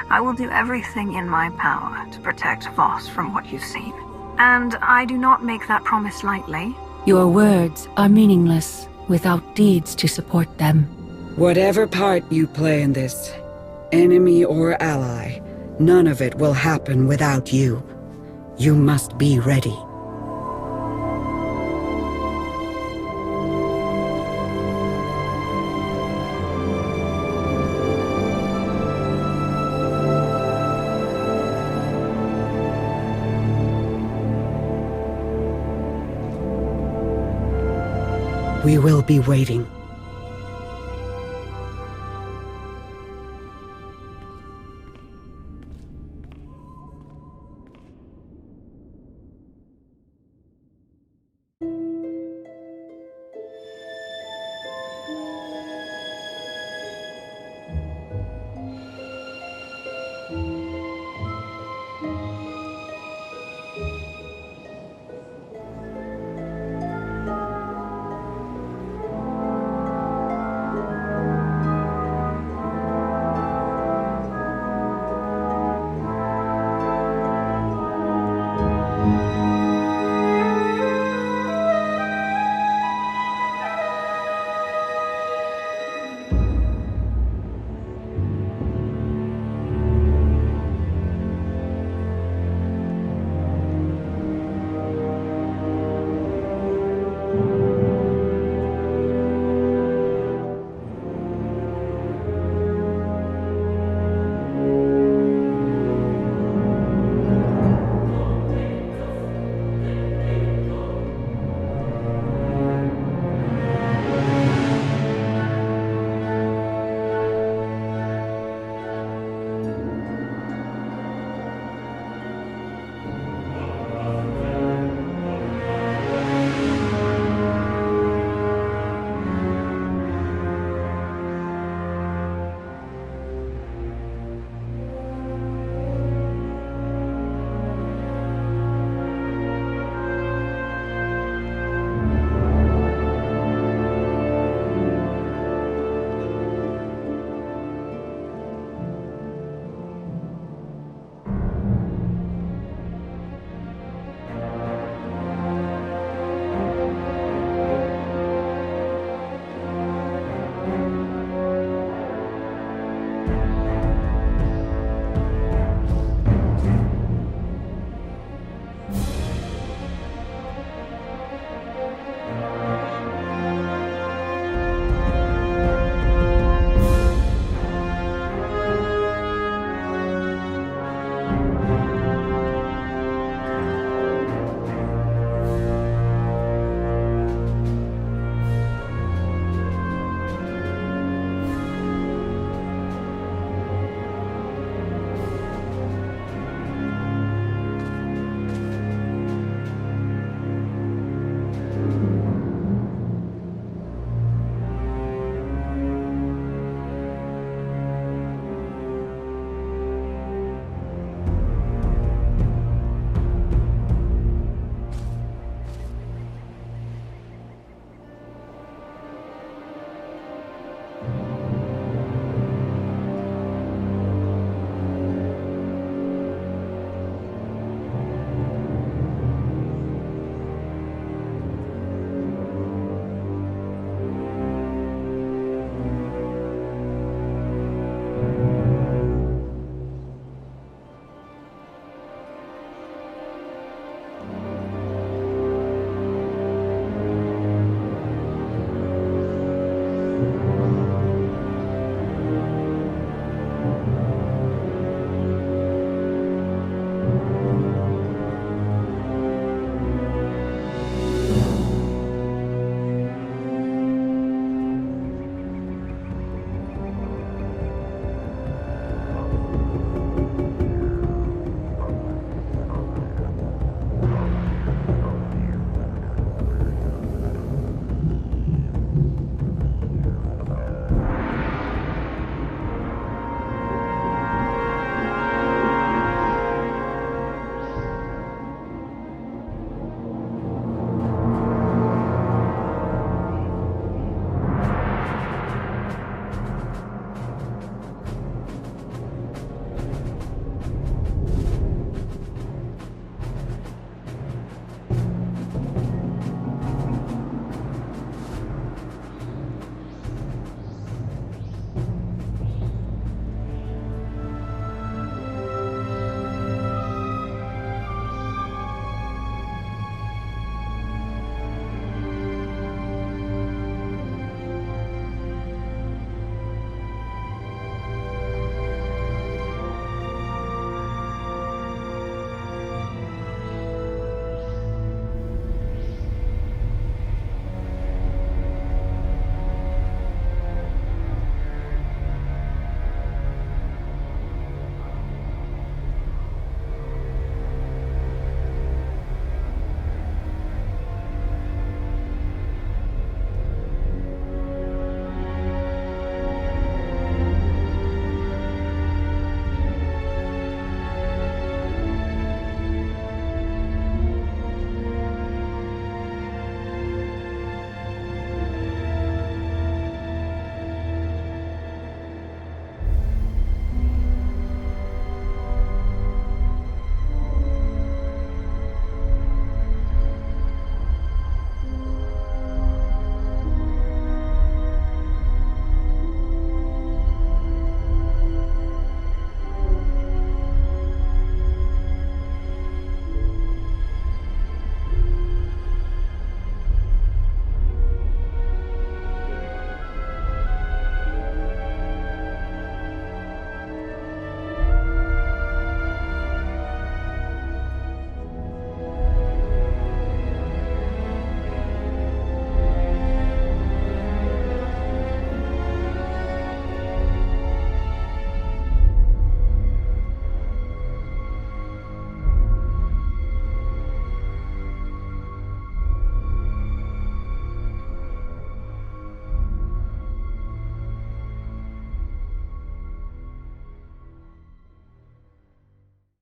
I will do everything in my power to protect Voss from what you've seen. And I do not make that promise lightly. Your words are meaningless without deeds to support them. Whatever part you play in this, enemy or ally, none of it will happen without you. You must be ready. We will be waiting.